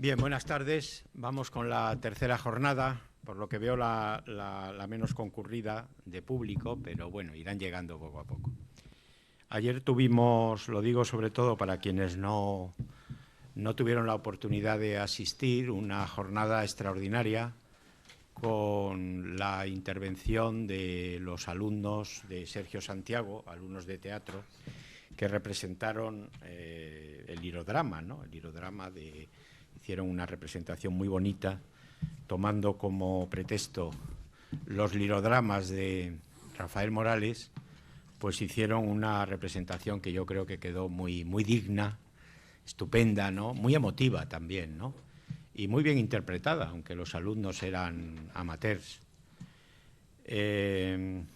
Bien, buenas tardes. Vamos con la tercera jornada, por lo que veo la menos concurrida de público, pero bueno, irán llegando poco a poco. Ayer tuvimos, lo digo sobre todo para quienes no tuvieron la oportunidad de asistir, una jornada extraordinaria con la intervención de los alumnos de Sergio Santiago, alumnos de teatro, que representaron el lirodrama, ¿no? El lirodrama hicieron una representación muy bonita, tomando como pretexto los lirodramas de Rafael Morales, pues hicieron una representación que yo creo que quedó muy digna, estupenda, ¿no? Muy emotiva también, ¿no? Y muy bien interpretada, aunque los alumnos eran amateurs. Bien,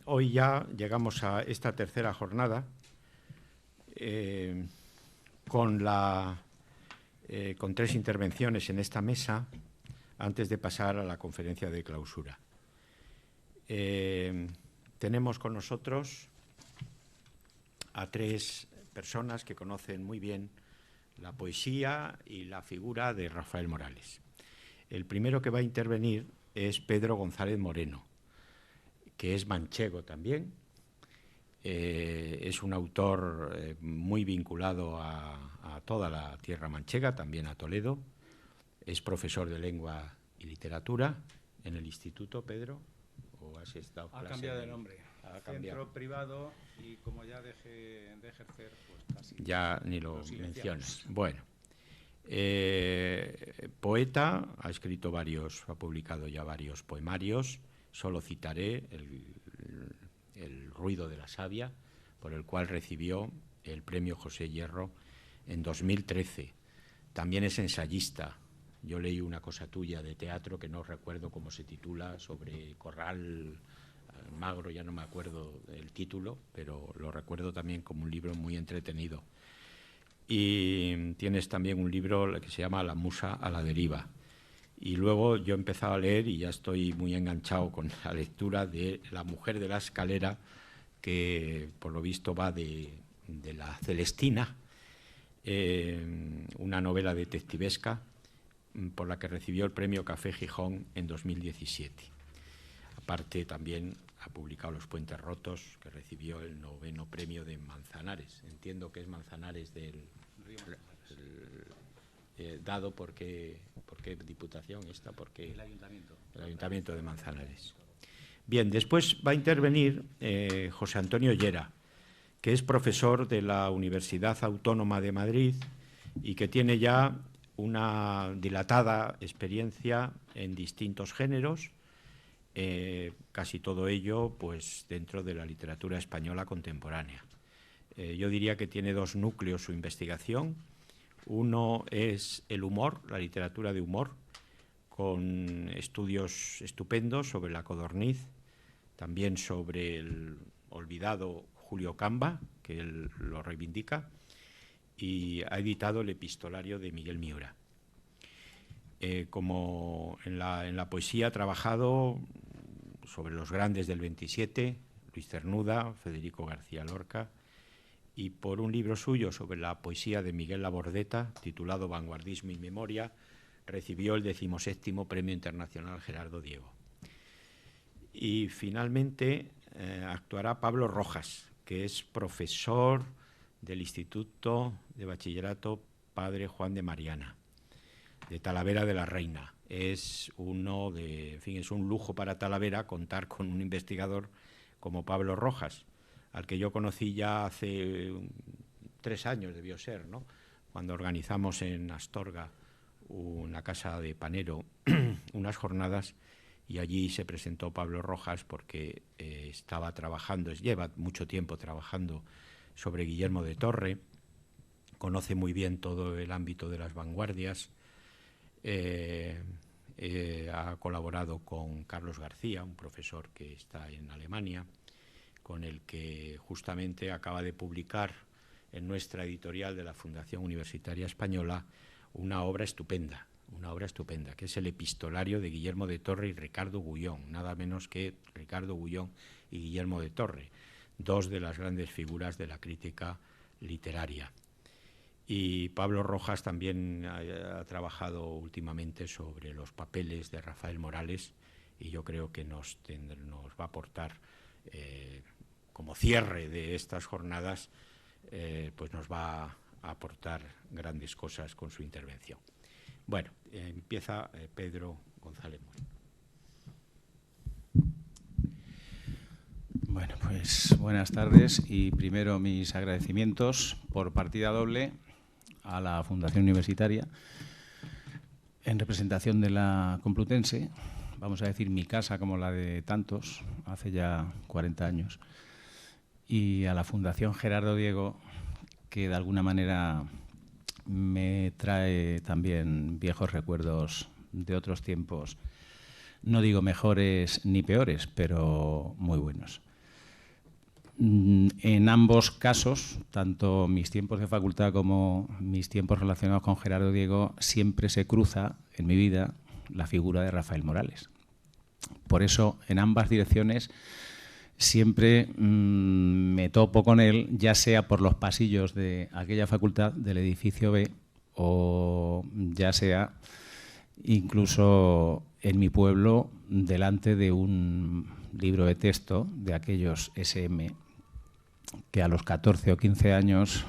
hoy ya llegamos a esta tercera jornada con tres intervenciones en esta mesa antes de pasar a la conferencia de clausura. Tenemos con nosotros a tres personas que conocen muy bien la poesía y la figura de Rafael Morales. El primero que va a intervenir es Pedro González Moreno, que es manchego también. Es un autor muy vinculado a toda la tierra manchega, también a Toledo. Es profesor de lengua y literatura en el instituto, Pedro. ¿O has estado ha cambiado de nombre. Centro privado, y como ya dejé de ejercer, pues casi. Ya ni lo mencionas. Bueno. Poeta, ha publicado ya varios poemarios. Solo citaré el ruido de la savia, por el cual recibió el premio José Hierro en 2013. También es ensayista. Yo leí una cosa tuya de teatro que no recuerdo cómo se titula, sobre Corral Magro, ya no me acuerdo el título, pero lo recuerdo también como un libro muy entretenido. Y tienes también un libro que se llama La musa a la deriva. Y luego yo he empezado a leer y ya estoy muy enganchado con la lectura de La mujer de la escalera, que por lo visto va de la Celestina, una novela detectivesca por la que recibió el premio Café Gijón en 2017. Aparte también ha publicado Los puentes rotos, que recibió el 9º premio de Manzanares. Entiendo que es Manzanares del dado por qué diputación esta, porque el Ayuntamiento de Manzanares. Bien, después va a intervenir José Antonio Llera, que es profesor de la Universidad Autónoma de Madrid y que tiene ya una dilatada experiencia en distintos géneros, casi todo ello pues dentro de la literatura española contemporánea. Yo diría que tiene dos núcleos su investigación. Uno es el humor, la literatura de humor, con estudios estupendos sobre la codorniz, también sobre el olvidado Julio Camba, que él lo reivindica, y ha editado el epistolario de Miguel Miura. Como en la poesía ha trabajado sobre los grandes del 27, Luis Cernuda, Federico García Lorca, y por un libro suyo sobre la poesía de Miguel Labordeta, titulado Vanguardismo y Memoria, recibió el 17º Premio Internacional Gerardo Diego. Y finalmente actuará Pablo Rojas, que es profesor del Instituto de Bachillerato Padre Juan de Mariana, de Talavera de la Reina. Es un lujo para Talavera contar con un investigador como Pablo Rojas, al que yo conocí ya hace 3 años, debió ser, ¿no? Cuando organizamos en Astorga, una casa de panero, unas jornadas, y allí se presentó Pablo Rojas porque lleva mucho tiempo trabajando sobre Guillermo de Torre, conoce muy bien todo el ámbito de las vanguardias, ha colaborado con Carlos García, un profesor que está en Alemania, con el que justamente acaba de publicar en nuestra editorial de la Fundación Universitaria Española una obra estupenda, que es el epistolario de Guillermo de Torre y Ricardo Gullón, nada menos que Ricardo Gullón y Guillermo de Torre, dos de las grandes figuras de la crítica literaria. Y Pablo Rojas también ha trabajado últimamente sobre los papeles de Rafael Morales, y yo creo que nos va a aportar, como cierre de estas jornadas, pues nos va a aportar grandes cosas con su intervención. Bueno, empieza Pedro González Morín. Bueno, pues buenas tardes, y primero mis agradecimientos por partida doble a la Fundación Universitaria en representación de la Complutense, vamos a decir mi casa como la de tantos, hace ya 40 años, y a la Fundación Gerardo Diego, que de alguna manera me trae también viejos recuerdos de otros tiempos, no digo mejores ni peores, pero muy buenos. En ambos casos, tanto mis tiempos de facultad como mis tiempos relacionados con Gerardo Diego, siempre se cruza en mi vida la figura de Rafael Morales. Por eso, en ambas direcciones, siempre me topo con él, ya sea por los pasillos de aquella facultad, del edificio B, o ya sea incluso en mi pueblo, delante de un libro de texto de aquellos SM, que a los 14 o 15 años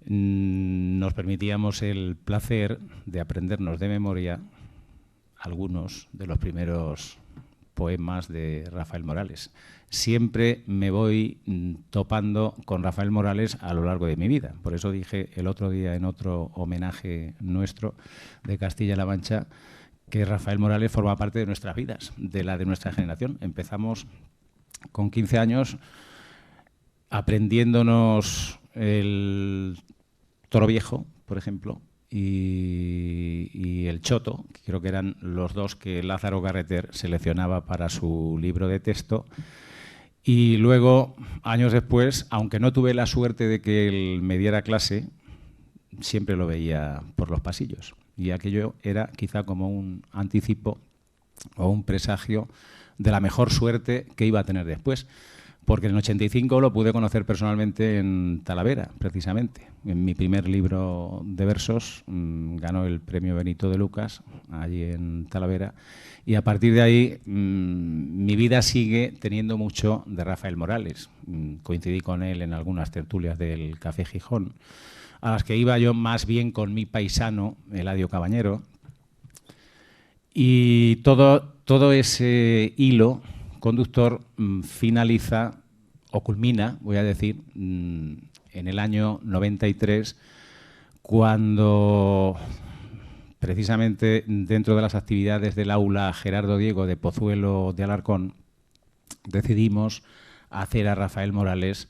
nos permitíamos el placer de aprendernos de memoria algunos de los primeros poemas de Rafael Morales. Siempre me voy topando con Rafael Morales a lo largo de mi vida. Por eso dije el otro día, en otro homenaje nuestro de Castilla-La Mancha, que Rafael Morales forma parte de nuestras vidas, de la de nuestra generación. Empezamos con 15 años aprendiéndonos el Toro Viejo, por ejemplo, y el Choto, que creo que eran los dos que Lázaro Garreter seleccionaba para su libro de texto. Y luego, años después, aunque no tuve la suerte de que él me diera clase, siempre lo veía por los pasillos. Y aquello era quizá como un anticipo o un presagio de la mejor suerte que iba a tener después. Porque en el 85 lo pude conocer personalmente en Talavera, precisamente. En mi primer libro de versos ganó el premio Benito de Lucas, allí en Talavera. Y a partir de ahí mi vida sigue teniendo mucho de Rafael Morales. Coincidí con él en algunas tertulias del Café Gijón, a las que iba yo más bien con mi paisano, Eladio Cabañero. Y todo ese hilo conductor finaliza o culmina, voy a decir, en el año 93, cuando precisamente dentro de las actividades del aula Gerardo Diego de Pozuelo de Alarcón decidimos hacer a Rafael Morales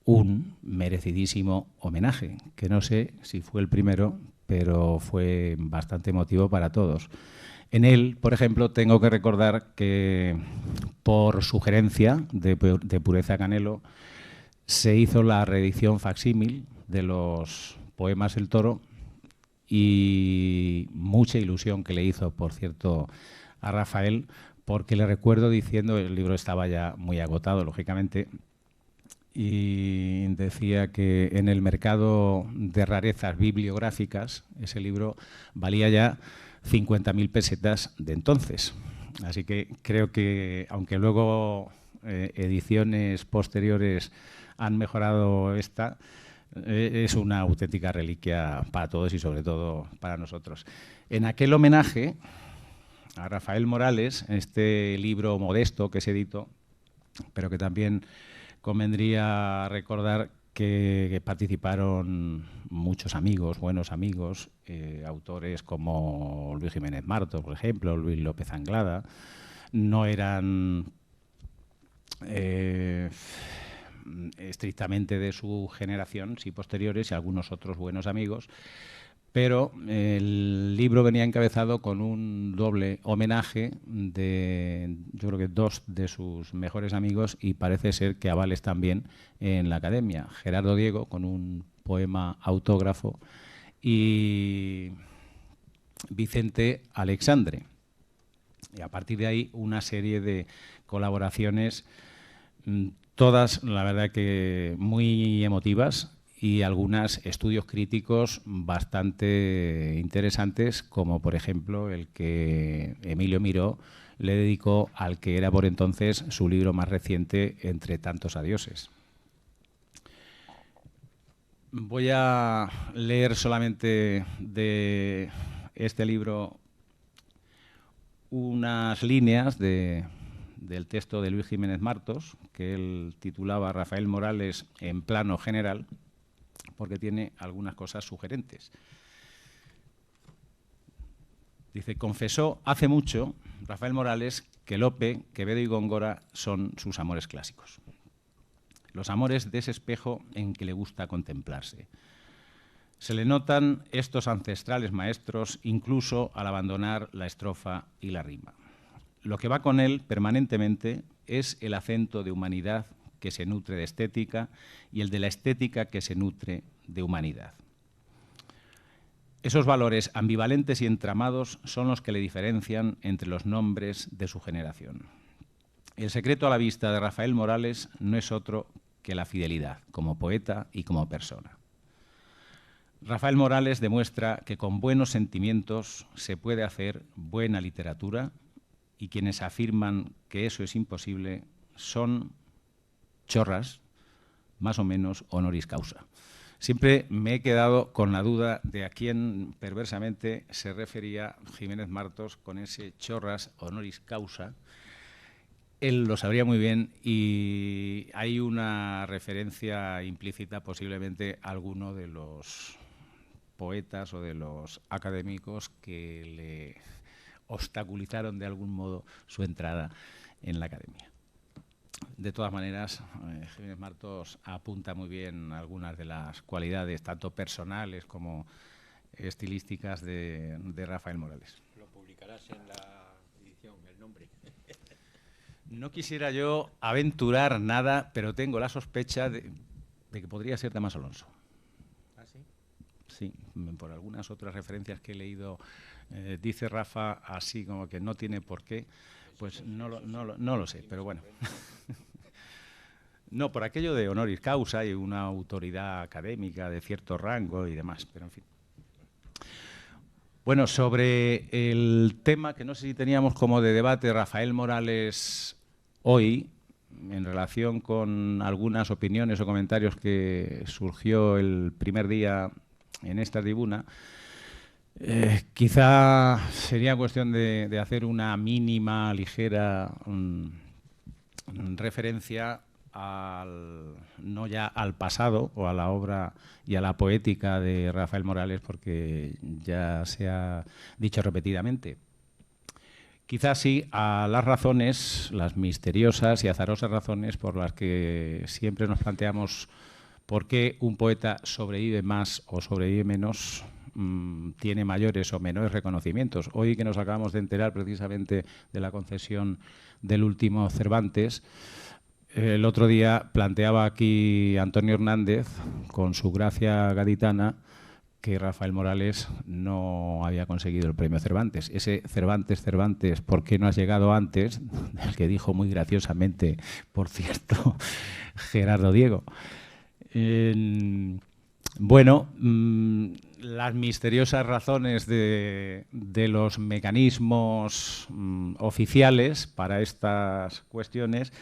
un merecidísimo homenaje, que no sé si fue el primero, pero fue bastante emotivo para todos. En él, por ejemplo, tengo que recordar que por sugerencia de Pureza Canelo se hizo la reedición facsímil de los poemas El Toro, y mucha ilusión que le hizo, por cierto, a Rafael, porque le recuerdo diciendo, el libro estaba ya muy agotado, lógicamente, y decía que en el mercado de rarezas bibliográficas ese libro valía ya 50.000 pesetas de entonces. Así que creo que, aunque luego ediciones posteriores han mejorado esta, es una auténtica reliquia para todos y sobre todo para nosotros. En aquel homenaje a Rafael Morales, este libro modesto que se editó, pero que también convendría recordar que participaron muchos amigos, buenos amigos, autores como Luis Jiménez Marto, por ejemplo, Luis López Anglada. No eran estrictamente de su generación, sí posteriores, y algunos otros buenos amigos, pero el libro venía encabezado con un doble homenaje de, yo creo que dos de sus mejores amigos, y parece ser que avales también en la academia. Gerardo Diego, con un poema autógrafo, y Vicente Alexandre. Y a partir de ahí una serie de colaboraciones, todas, la verdad, que muy emotivas, y algunos estudios críticos bastante interesantes, como por ejemplo el que Emilio Miró le dedicó al que era por entonces su libro más reciente, Entre tantos adioses. Voy a leer solamente de este libro unas líneas del texto de Luis Jiménez Martos, que él titulaba Rafael Morales en plano general, porque tiene algunas cosas sugerentes. Dice, confesó hace mucho Rafael Morales que Lope, Quevedo y Góngora son sus amores clásicos. Los amores de ese espejo en que le gusta contemplarse. Se le notan estos ancestrales maestros incluso al abandonar la estrofa y la rima. Lo que va con él permanentemente es el acento de humanidad que se nutre de estética y el de la estética que se nutre de humanidad. Esos valores ambivalentes y entramados son los que le diferencian entre los nombres de su generación. El secreto a la vista de Rafael Morales no es otro que la fidelidad, como poeta y como persona. Rafael Morales demuestra que con buenos sentimientos se puede hacer buena literatura y quienes afirman que eso es imposible son chorras, más o menos honoris causa. Siempre me he quedado con la duda de a quién perversamente se refería Jiménez Martos con ese chorras honoris causa. Él lo sabría muy bien y hay una referencia implícita posiblemente a alguno de los poetas o de los académicos que le obstaculizaron de algún modo su entrada en la academia. De todas maneras, Jiménez Martos apunta muy bien algunas de las cualidades, tanto personales como estilísticas, de Rafael Morales. ¿Lo publicarás en la edición, el nombre? No quisiera yo aventurar nada, pero tengo la sospecha de que podría ser Damas Alonso. ¿Ah, sí? Sí, por algunas otras referencias que he leído, dice Rafa así como que no tiene por qué, pues no lo sé, pero bueno. No, por aquello de honoris causa y una autoridad académica de cierto rango y demás, pero en fin. Bueno, sobre el tema que no sé si teníamos como de debate Rafael Morales hoy, en relación con algunas opiniones o comentarios que surgió el primer día en esta tribuna, quizá sería cuestión de hacer una mínima, ligera referencia no ya al pasado o a la obra y a la poética de Rafael Morales, porque ya se ha dicho repetidamente. Quizás sí a las razones, las misteriosas y azarosas razones por las que siempre nos planteamos por qué un poeta sobrevive más o sobrevive menos, tiene mayores o menores reconocimientos. Hoy que nos acabamos de enterar precisamente de la concesión del último Cervantes, el otro día planteaba aquí Antonio Hernández, con su gracia gaditana, que Rafael Morales no había conseguido el premio Cervantes. Ese Cervantes, ¿por qué no has llegado antes? El que dijo muy graciosamente, por cierto, Gerardo Diego. Bueno, las misteriosas razones de los mecanismos oficiales para estas cuestiones,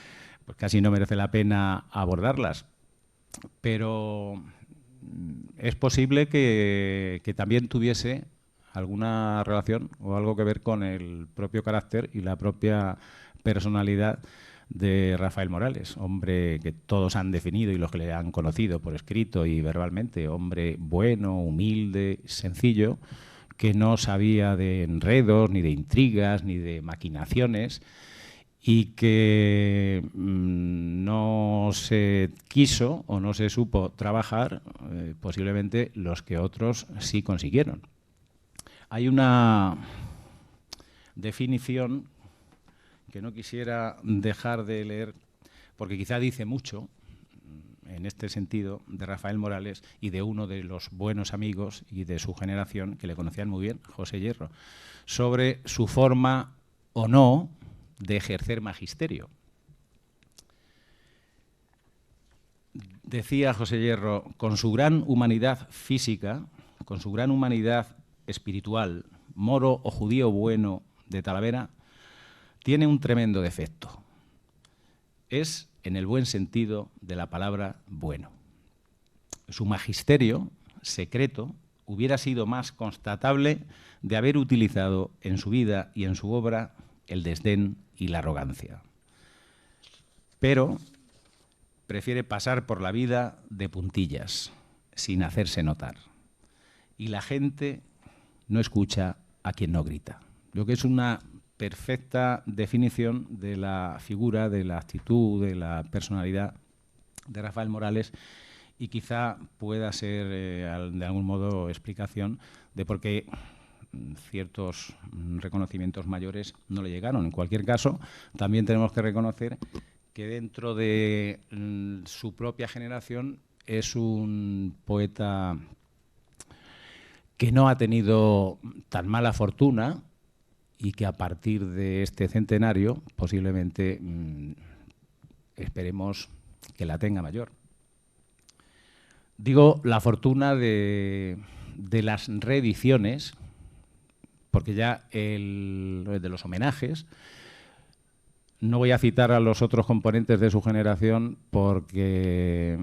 pues casi no merece la pena abordarlas. Pero es posible que también tuviese alguna relación o algo que ver con el propio carácter y la propia personalidad de Rafael Morales, hombre que todos han definido y los que le han conocido por escrito y verbalmente, hombre bueno, humilde, sencillo, que no sabía de enredos, ni de intrigas, ni de maquinaciones, y que no se quiso o no se supo trabajar posiblemente los que otros sí consiguieron. Hay una definición que no quisiera dejar de leer, porque quizá dice mucho en este sentido de Rafael Morales y de uno de los buenos amigos y de su generación que le conocían muy bien, José Hierro, sobre su forma o no de ejercer magisterio. Decía José Hierro, con su gran humanidad física, con su gran humanidad espiritual, moro o judío bueno de Talavera, tiene un tremendo defecto. Es, en el buen sentido de la palabra, bueno. Su magisterio secreto hubiera sido más constatable de haber utilizado en su vida y en su obra el desdén y la arrogancia. Pero prefiere pasar por la vida de puntillas, sin hacerse notar. Y la gente no escucha a quien no grita. Lo que es una perfecta definición de la figura, de la actitud, de la personalidad de Rafael Morales, y quizá pueda ser de algún modo explicación de por qué ciertos reconocimientos mayores no le llegaron. En cualquier caso, también tenemos que reconocer que dentro de su propia generación es un poeta que no ha tenido tan mala fortuna y que a partir de este centenario posiblemente esperemos que la tenga mayor. Digo la fortuna de las reediciones, porque ya de los homenajes, no voy a citar a los otros componentes de su generación porque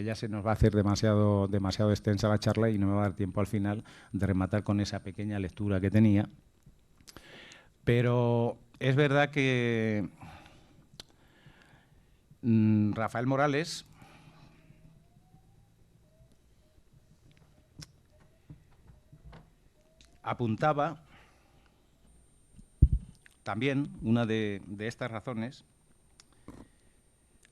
ya se nos va a hacer demasiado extensa la charla y no me va a dar tiempo al final de rematar con esa pequeña lectura que tenía. Pero es verdad que Rafael Morales apuntaba también una de estas razones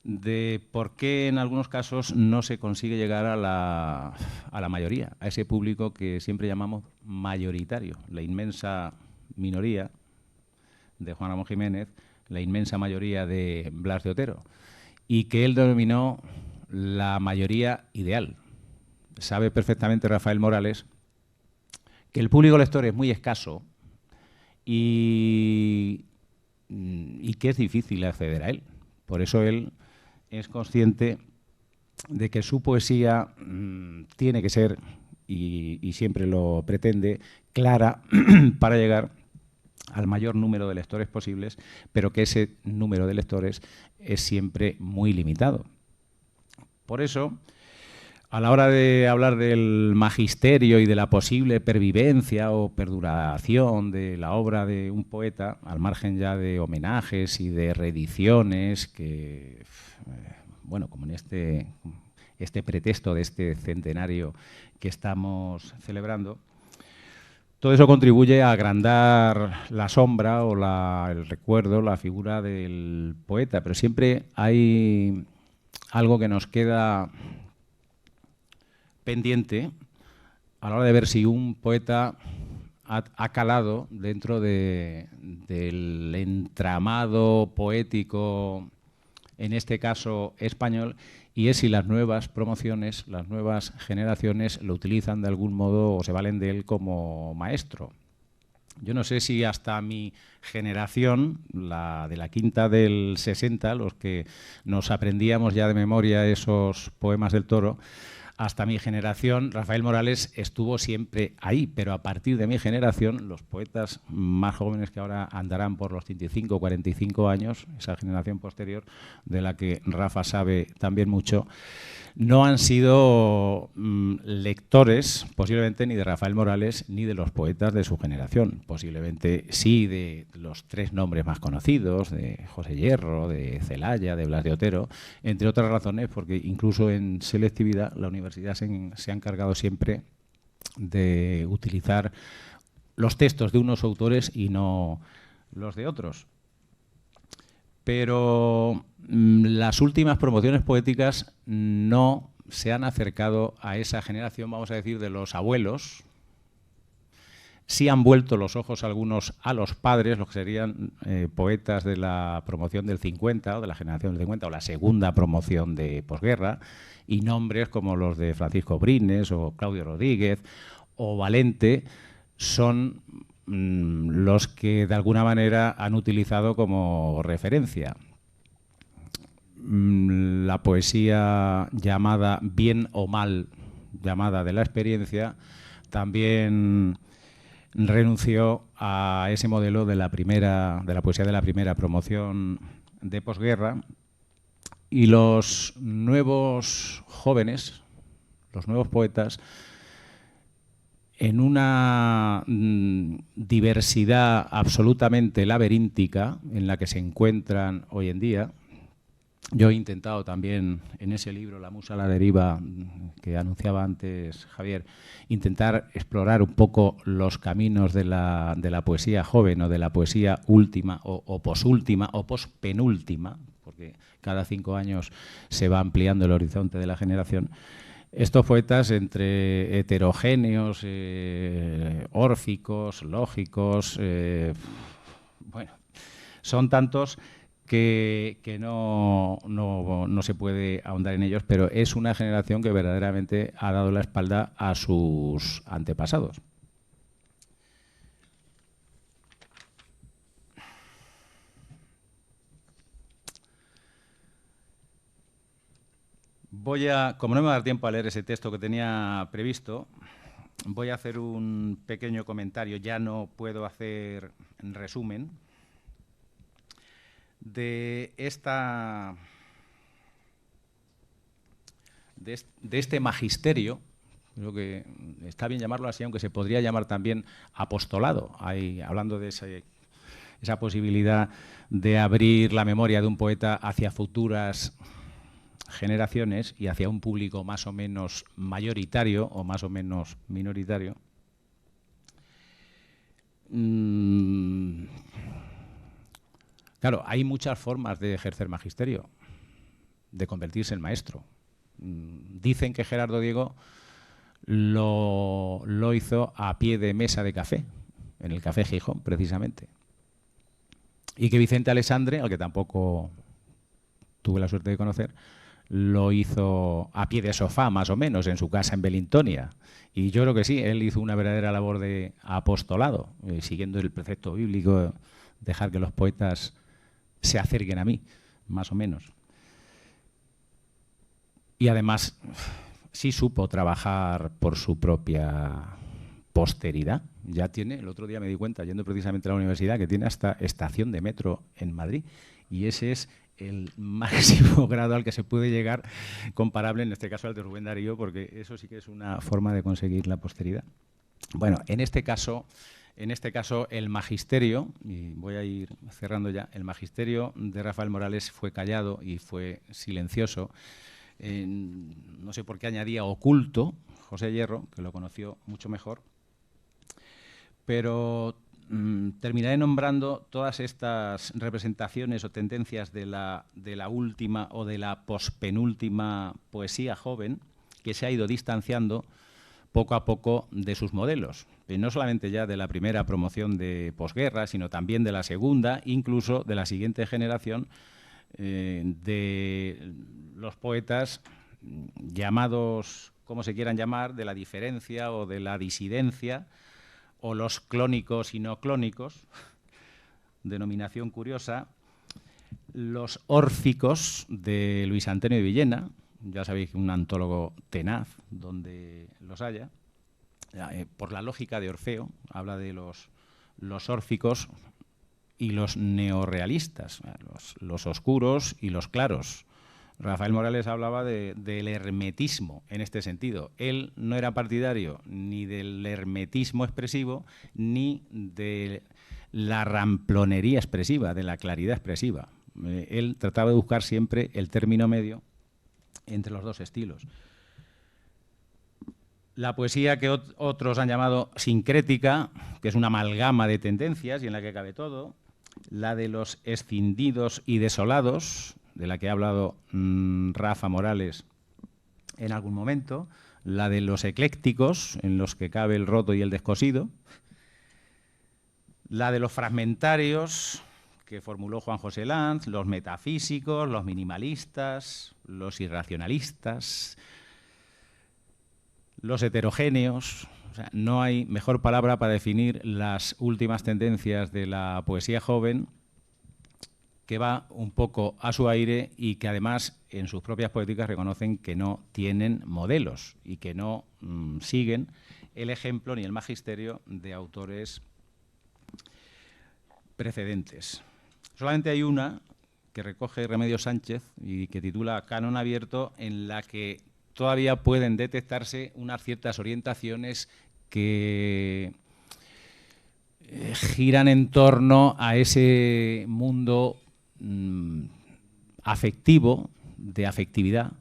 de por qué en algunos casos no se consigue llegar a la mayoría, a ese público que siempre llamamos mayoritario, la inmensa minoría de Juan Ramón Jiménez, la inmensa mayoría de Blas de Otero, y que él denominó la mayoría ideal. Sabe perfectamente Rafael Morales que el público lector es muy escaso y que es difícil acceder a él. Por eso él es consciente de que su poesía tiene que ser, y siempre lo pretende, clara para llegar al mayor número de lectores posibles, pero que ese número de lectores es siempre muy limitado. Por eso, a la hora de hablar del magisterio y de la posible pervivencia o perduración de la obra de un poeta, al margen ya de homenajes y de reediciones, que, bueno, como en este pretexto de este centenario que estamos celebrando, todo eso contribuye a agrandar la sombra o el recuerdo, la figura del poeta, pero siempre hay algo que nos queda pendiente a la hora de ver si un poeta ha calado dentro del entramado poético, en este caso español, y es si las nuevas promociones, las nuevas generaciones lo utilizan de algún modo o se valen de él como maestro. Yo no sé si hasta mi generación, la de la quinta del 60, los que nos aprendíamos ya de memoria esos poemas del Toro, hasta mi generación, Rafael Morales estuvo siempre ahí, pero a partir de mi generación, los poetas más jóvenes que ahora andarán por los 35 o 45 años, esa generación posterior, de la que Rafa sabe también mucho, no han sido lectores, posiblemente ni de Rafael Morales ni de los poetas de su generación. Posiblemente sí de los tres nombres más conocidos, de José Hierro, de Celaya, de Blas de Otero, entre otras razones, porque incluso en selectividad la universidad se ha encargado siempre de utilizar los textos de unos autores y no los de otros. Pero las últimas promociones poéticas no se han acercado a esa generación, vamos a decir, de los abuelos. Sí han vuelto los ojos algunos a los padres, los que serían poetas de la promoción del 50 o de la generación del 50 o la segunda promoción de posguerra, y nombres como los de Francisco Brines o Claudio Rodríguez o Valente son los que de alguna manera han utilizado como referencia. la poesía llamada bien o mal, llamada de la experiencia, también renunció a ese modelo de la poesía de la primera promoción de posguerra, y los nuevos jóvenes, los nuevos poetas, en una diversidad absolutamente laberíntica en la que se encuentran hoy en día. Yo he intentado también en ese libro, La musa a la deriva, que anunciaba antes Javier, intentar explorar un poco los caminos de la poesía joven o de la poesía última o posúltima o pospenúltima, porque cada 5 años se va ampliando el horizonte de la generación. Estos poetas, entre heterogéneos, órficos, lógicos, bueno, son tantos que no se puede ahondar en ellos, pero es una generación que verdaderamente ha dado la espalda a sus antepasados. Como no me va a dar tiempo a leer ese texto que tenía previsto, voy a hacer un pequeño comentario, ya no puedo hacer en resumen, de este magisterio. Creo que está bien llamarlo así, aunque se podría llamar también apostolado, hablando de esa posibilidad de abrir la memoria de un poeta hacia futuras generaciones y hacia un público más o menos mayoritario o más o menos minoritario. Claro, hay muchas formas de ejercer magisterio, de convertirse en maestro. Dicen que Gerardo Diego lo hizo a pie de mesa de café, en el Café Gijón, precisamente. Y que Vicente Alessandre, al que tampoco tuve la suerte de conocer, lo hizo a pie de sofá, más o menos, en su casa en Belintonia. Y yo creo que sí, él hizo una verdadera labor de apostolado, siguiendo el precepto bíblico, dejar que los poetas se acerquen a mí, más o menos. Y además sí supo trabajar por su propia posteridad. Ya tiene, el otro día me di cuenta, yendo precisamente a la universidad, que tiene hasta estación de metro en Madrid. Y ese es el máximo grado al que se puede llegar, comparable en este caso al de Rubén Darío, porque eso sí que es una forma de conseguir la posteridad. Bueno, en este caso el magisterio, y voy a ir cerrando ya, el magisterio de Rafael Morales fue callado y fue silencioso. No sé por qué añadía oculto José Hierro, que lo conoció mucho mejor, pero terminaré nombrando todas estas representaciones o tendencias de la última o de la pospenúltima poesía joven, que se ha ido distanciando poco a poco de sus modelos. Y no solamente ya de la primera promoción de posguerra, sino también de la segunda, incluso de la siguiente generación, de los poetas llamados, como se quieran llamar, de la diferencia o de la disidencia, o los clónicos y no clónicos, denominación curiosa, los órficos de Luis Antonio de Villena, ya sabéis que un antólogo tenaz donde los haya, por la lógica de Orfeo, habla de los órficos y los neorrealistas, los oscuros y los claros. Rafael Morales hablaba del hermetismo en este sentido. Él no era partidario ni del hermetismo expresivo ni de la ramplonería expresiva, de la claridad expresiva. Él trataba de buscar siempre el término medio entre los dos estilos. La poesía que otros han llamado sincrética, que es una amalgama de tendencias y en la que cabe todo, la de los escindidos y desolados, de la que ha hablado Rafa Morales en algún momento, la de los eclécticos, en los que cabe el roto y el descosido, la de los fragmentarios, que formuló Juan José Lanz, los metafísicos, los minimalistas, los irracionalistas, los heterogéneos. O sea, no hay mejor palabra para definir las últimas tendencias de la poesía joven que va un poco a su aire y que además en sus propias poéticas reconocen que no tienen modelos y que no siguen el ejemplo ni el magisterio de autores precedentes. Solamente hay una que recoge Remedios Sánchez y que titula Canon abierto, en la que todavía pueden detectarse unas ciertas orientaciones que giran en torno a ese mundo afectivo, de afectividad,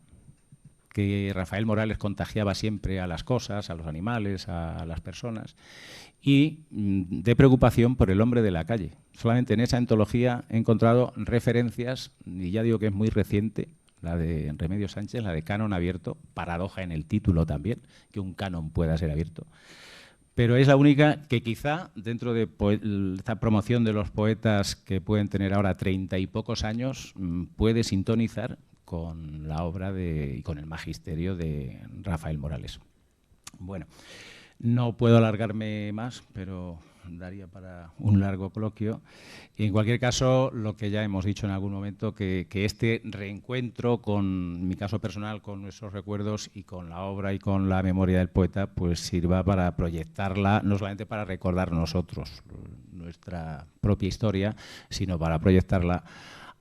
que Rafael Morales contagiaba siempre a las cosas, a los animales, a las personas, y de preocupación por el hombre de la calle. Solamente en esa antología he encontrado referencias, y ya digo que es muy reciente, la de Remedios Sánchez, la de Canon abierto, paradoja en el título también, que un canon pueda ser abierto. Pero es la única que quizá, dentro de esta promoción de los poetas que pueden tener ahora 30 y pocos años, puede sintonizar con la obra y con el magisterio de Rafael Morales. Bueno, no puedo alargarme más, pero daría para un largo coloquio. Y en cualquier caso, lo que ya hemos dicho en algún momento, que este reencuentro con mi caso personal, con nuestros recuerdos y con la obra y con la memoria del poeta, pues sirva para proyectarla, no solamente para recordar nosotros nuestra propia historia, sino para proyectarla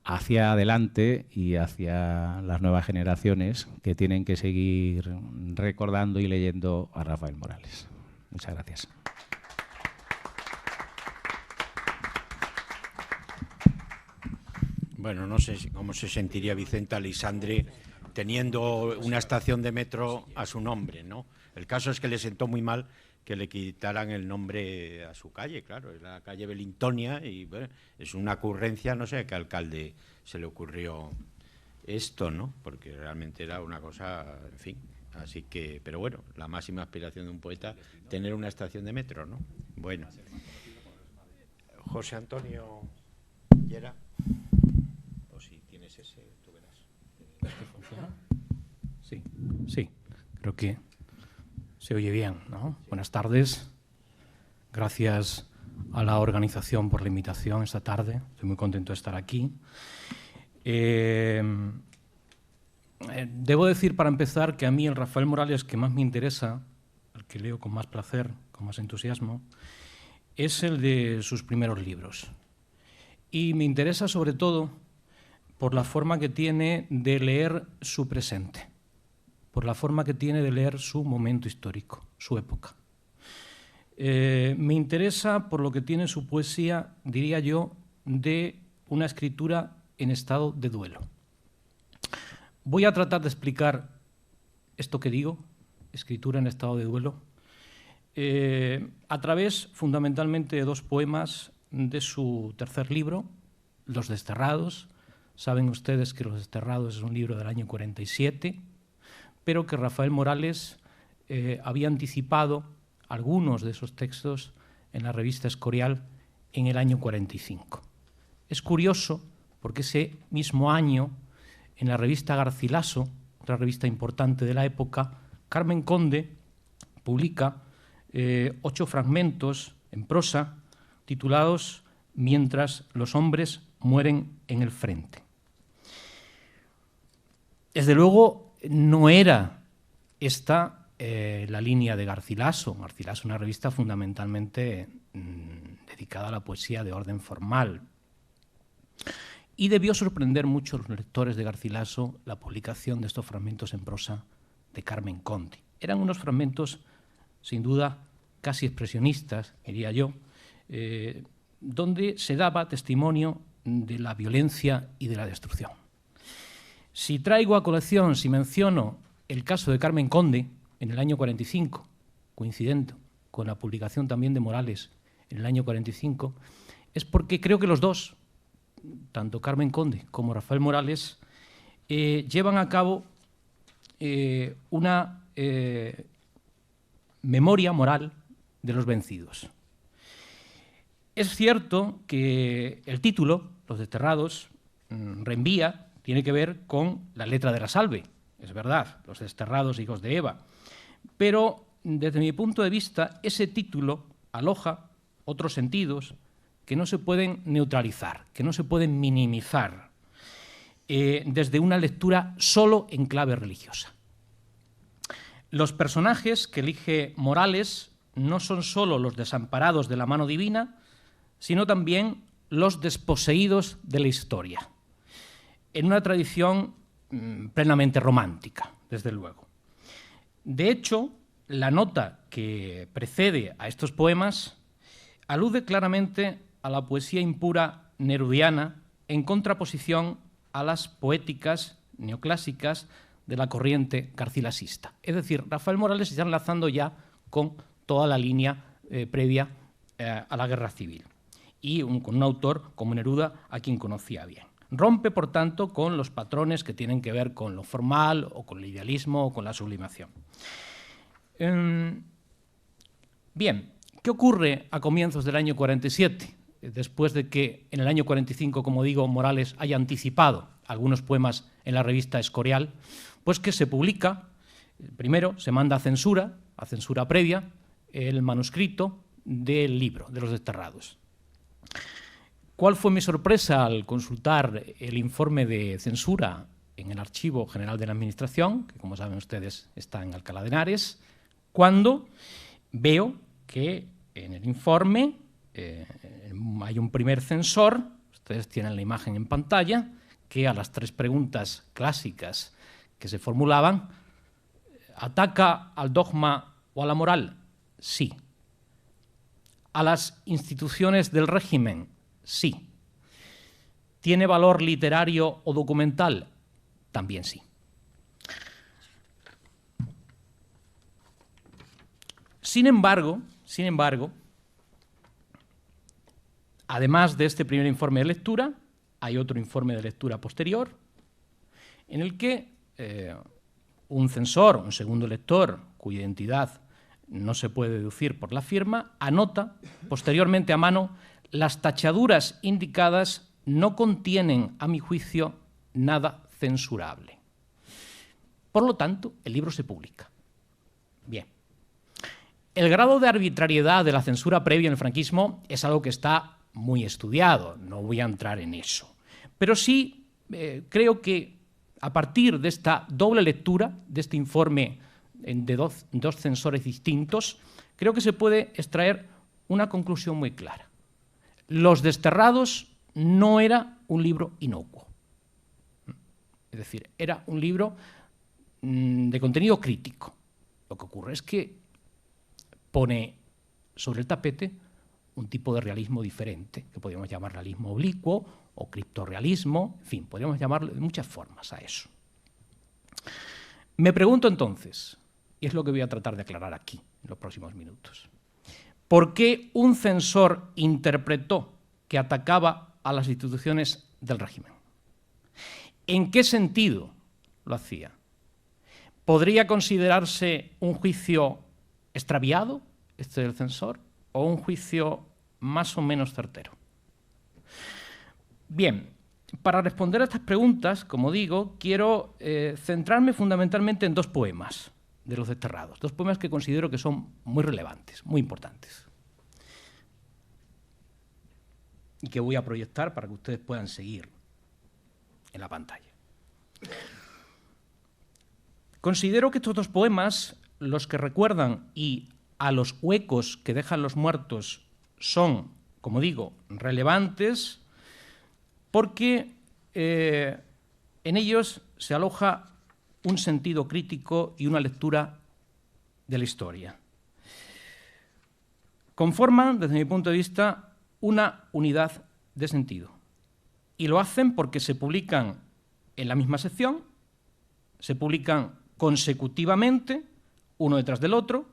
hacia adelante y hacia las nuevas generaciones que tienen que seguir recordando y leyendo a Rafael Morales. Muchas gracias. Bueno, no sé cómo se sentiría Vicente Aleixandre teniendo una estación de metro a su nombre, ¿no? El caso es que le sentó muy mal que le quitaran el nombre a su calle, claro, es la calle Belintonia y bueno, es una ocurrencia, no sé a qué alcalde se le ocurrió esto, ¿no? Porque realmente era una cosa, en fin, así que, pero bueno, la máxima aspiración de un poeta, tener una estación de metro, ¿no? Bueno. José Antonio Llera, o si tienes ese, tú verás. ¿Funciona? Sí, sí, creo que se oye bien, ¿no? Buenas tardes. Gracias a la organización por la invitación esta tarde. Estoy muy contento de estar aquí. Debo decir, para empezar, que a mí el Rafael Morales que más me interesa, el que leo con más placer, con más entusiasmo, es el de sus primeros libros. Y me interesa sobre todo por la forma que tiene de leer su presente, por la forma que tiene de leer su momento histórico, su época. Me interesa por lo que tiene su poesía, diría yo, de una escritura en estado de duelo. Voy a tratar de explicar esto que digo, escritura en estado de duelo, a través fundamentalmente de dos poemas de su tercer libro, Los Desterrados. Saben ustedes que Los Desterrados es un libro del año 47, pero que Rafael Morales había anticipado algunos de esos textos en la revista Escorial en el año 45. Es curioso porque ese mismo año, en la revista Garcilaso, otra revista importante de la época, Carmen Conde publica 8 fragmentos en prosa titulados Mientras los hombres mueren en el frente. Desde luego no era esta la línea de Garcilaso. Garcilaso es una revista fundamentalmente dedicada a la poesía de orden formal. Y debió sorprender mucho a los lectores de Garcilaso la publicación de estos fragmentos en prosa de Carmen Conde. Eran unos fragmentos, sin duda, casi expresionistas, diría yo, donde se daba testimonio de la violencia y de la destrucción. Si traigo a colación, si menciono el caso de Carmen Conde en el año 45, coincidente con la publicación también de Morales en el año 45, es porque creo que los dos, tanto Carmen Conde como Rafael Morales, llevan a cabo una memoria moral de los vencidos. Es cierto que el título, Los Desterrados, reenvía, tiene que ver con la letra de la Salve, es verdad, Los Desterrados, hijos de Eva, pero desde mi punto de vista ese título aloja otros sentidos que no se pueden neutralizar, que no se pueden minimizar desde una lectura solo en clave religiosa. Los personajes que elige Morales no son solo los desamparados de la mano divina, sino también los desposeídos de la historia, en una tradición plenamente romántica, desde luego. De hecho, la nota que precede a estos poemas alude claramente a la poesía impura nerudiana en contraposición a las poéticas neoclásicas de la corriente garcilasista. Es decir, Rafael Morales se está enlazando ya con toda la línea previa a la Guerra Civil y con un autor como Neruda, a quien conocía bien. Rompe, por tanto, con los patrones que tienen que ver con lo formal o con el idealismo o con la sublimación. Bien, ¿qué ocurre a comienzos del año 47? Después de que en el año 45, como digo, Morales haya anticipado algunos poemas en la revista Escorial, pues que se publica, primero se manda a censura previa, el manuscrito del libro de los desterrados. ¿Cuál fue mi sorpresa al consultar el informe de censura en el Archivo General de la Administración, que como saben ustedes está en Alcalá de Henares, cuando veo que en el informe hay un primer censor, ustedes tienen la imagen en pantalla, que a las 3 preguntas clásicas que se formulaban, ¿ataca al dogma o a la moral? Sí. ¿A las instituciones del régimen? Sí. ¿Tiene valor literario o documental? También sí. Sin embargo, además de este primer informe de lectura, hay otro informe de lectura posterior, en el que un censor, un segundo lector, cuya identidad no se puede deducir por la firma, anota posteriormente a mano: las tachaduras indicadas no contienen, a mi juicio, nada censurable. Por lo tanto, el libro se publica. Bien. El grado de arbitrariedad de la censura previa en el franquismo es algo que está muy estudiado, no voy a entrar en eso. Pero sí creo que a partir de esta doble lectura, de este informe de dos censores distintos, creo que se puede extraer una conclusión muy clara. Los desterrados no era un libro inocuo. Es decir, era un libro de contenido crítico. Lo que ocurre es que pone sobre el tapete un tipo de realismo diferente, que podríamos llamar realismo oblicuo o criptorrealismo, en fin, podríamos llamarlo de muchas formas a eso. Me pregunto entonces, y es lo que voy a tratar de aclarar aquí en los próximos minutos, ¿por qué un censor interpretó que atacaba a las instituciones del régimen? ¿En qué sentido lo hacía? ¿Podría considerarse un juicio extraviado, este del censor, o un juicio más o menos certero? Bien, para responder a estas preguntas, como digo, quiero centrarme fundamentalmente en 2 poemas de los desterrados, 2 poemas que considero que son muy relevantes, muy importantes, y que voy a proyectar para que ustedes puedan seguir en la pantalla. Considero que estos 2 poemas, los que recuerdan y a los huecos que dejan los muertos, son, como digo, relevantes porque en ellos se aloja un sentido crítico y una lectura de la historia. Conforman, desde mi punto de vista, una unidad de sentido. Y lo hacen porque se publican en la misma sección, se publican consecutivamente, uno detrás del otro,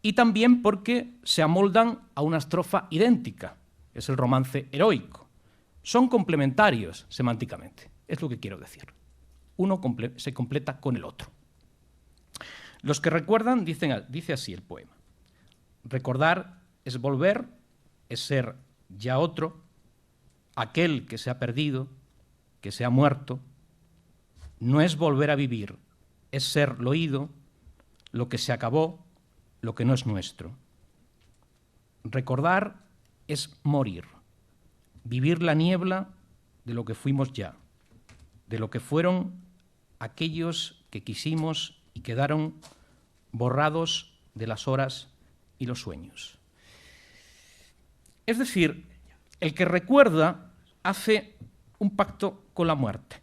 y también porque se amoldan a una estrofa idéntica, es el romance heroico. Son complementarios semánticamente, es lo que quiero decir. Uno se completa con el otro. Los que recuerdan, dice así el poema: recordar es volver, es ser ya otro, aquel que se ha perdido, que se ha muerto. No es volver a vivir, es ser lo ido, lo que se acabó, lo que no es nuestro. Recordar es morir. vivir la niebla de lo que fuimos ya, de lo que fueron aquellos que quisimos y quedaron borrados de las horas y los sueños. Es decir, el que recuerda hace un pacto con la muerte,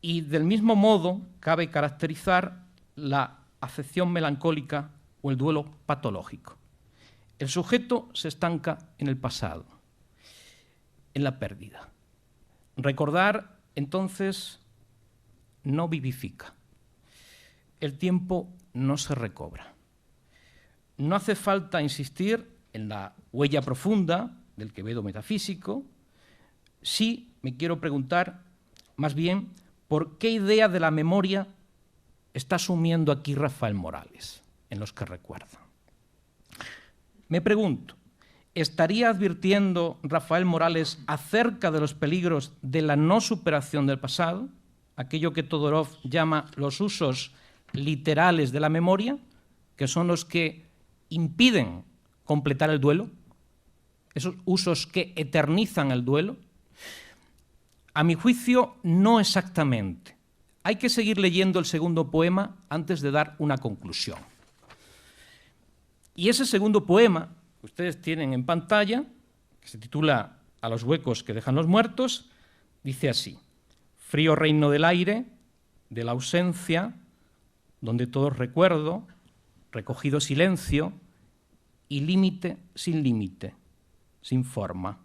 y del mismo modo cabe caracterizar la afección melancólica o el duelo patológico. El sujeto se estanca en el pasado, en la pérdida. Recordar, entonces, no vivifica. El tiempo no se recobra. No hace falta insistir en la huella profunda del Quevedo metafísico. Sí me quiero preguntar, más bien, ¿por qué idea de la memoria está asumiendo aquí Rafael Morales en Los que recuerdan? Me pregunto, ¿estaría advirtiendo Rafael Morales acerca de los peligros de la no superación del pasado, aquello que Todorov llama los usos literales de la memoria, que son los que impiden completar el duelo, esos usos que eternizan el duelo? A mi juicio, no exactamente. Hay que seguir leyendo el segundo poema antes de dar una conclusión. Y ese segundo poema que ustedes tienen en pantalla, que se titula A los huecos que dejan los muertos, dice así: frío reino del aire, de la ausencia, donde todo es recuerdo, recogido silencio y límite, sin forma,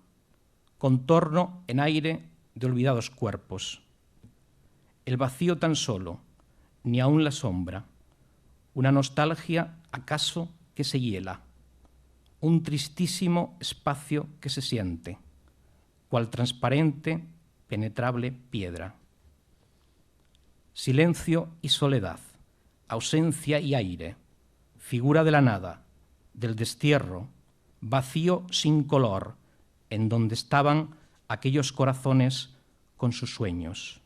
contorno en aire de olvidados cuerpos. El vacío tan solo, ni aun la sombra, una nostalgia acaso que se hiela, un tristísimo espacio que se siente, cual transparente, penetrable piedra. Silencio y soledad, ausencia y aire, figura de la nada, del destierro, vacío sin color, en donde estaban aquellos corazones con sus sueños.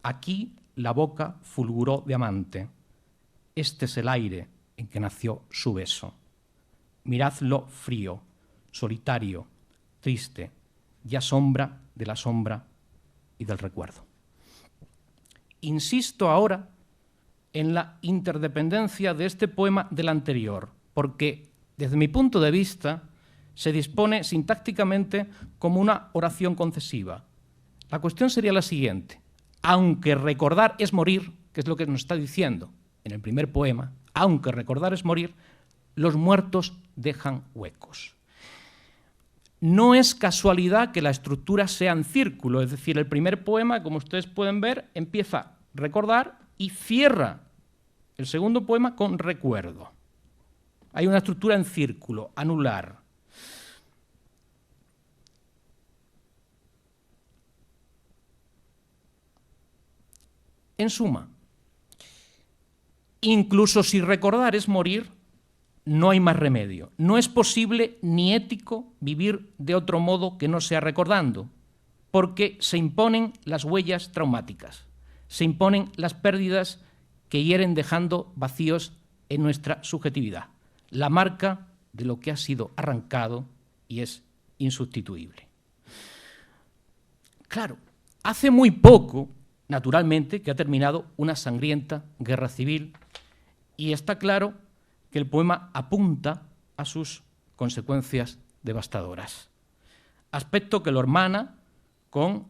Aquí la boca fulguró de amante. Este es el aire en que nació su beso. Miradlo frío, solitario, triste, ya sombra de la sombra y del recuerdo. Insisto ahora en la interdependencia de este poema del anterior, porque desde mi punto de vista se dispone sintácticamente como una oración concesiva. La cuestión sería la siguiente: aunque recordar es morir, que es lo que nos está diciendo en el primer poema, aunque recordar es morir, los muertos dejan huecos. No es casualidad que la estructura sea en círculo, es decir, el primer poema, como ustedes pueden ver, empieza recordar y cierra el segundo poema con recuerdo. Hay una estructura en círculo, anular. En suma, incluso si recordar es morir, no hay más remedio. No es posible ni ético vivir de otro modo que no sea recordando, porque se imponen las huellas traumáticas, se imponen las pérdidas que hieren dejando vacíos en nuestra subjetividad, la marca de lo que ha sido arrancado y es insustituible. Claro, hace muy poco, naturalmente, que ha terminado una sangrienta guerra civil y está claro que el poema apunta a sus consecuencias devastadoras. Aspecto que lo hermana con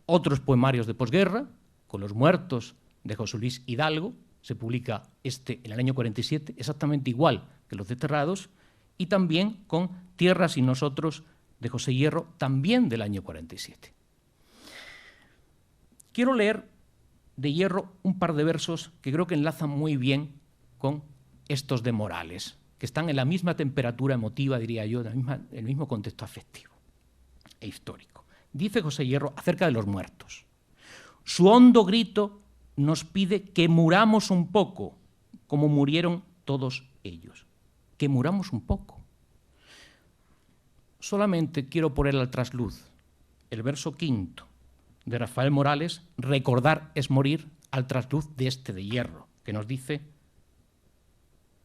otros poemarios de posguerra, con Los muertos de José Luis Hidalgo, se publica en el año 47, exactamente igual que Los desterrados, y también con Tierras y nosotros de José Hierro, también del año 47. Quiero leer de Hierro un par de versos que creo que enlazan muy bien con estos de Morales, que están en la misma temperatura emotiva, diría yo, en el mismo contexto afectivo e histórico. Dice José Hierro acerca de los muertos: su hondo grito nos pide que muramos un poco, como murieron todos ellos. Que muramos un poco. Solamente quiero poner al trasluz el verso quinto de Rafael Morales, recordar es morir, al trasluz de este de Hierro, que nos dice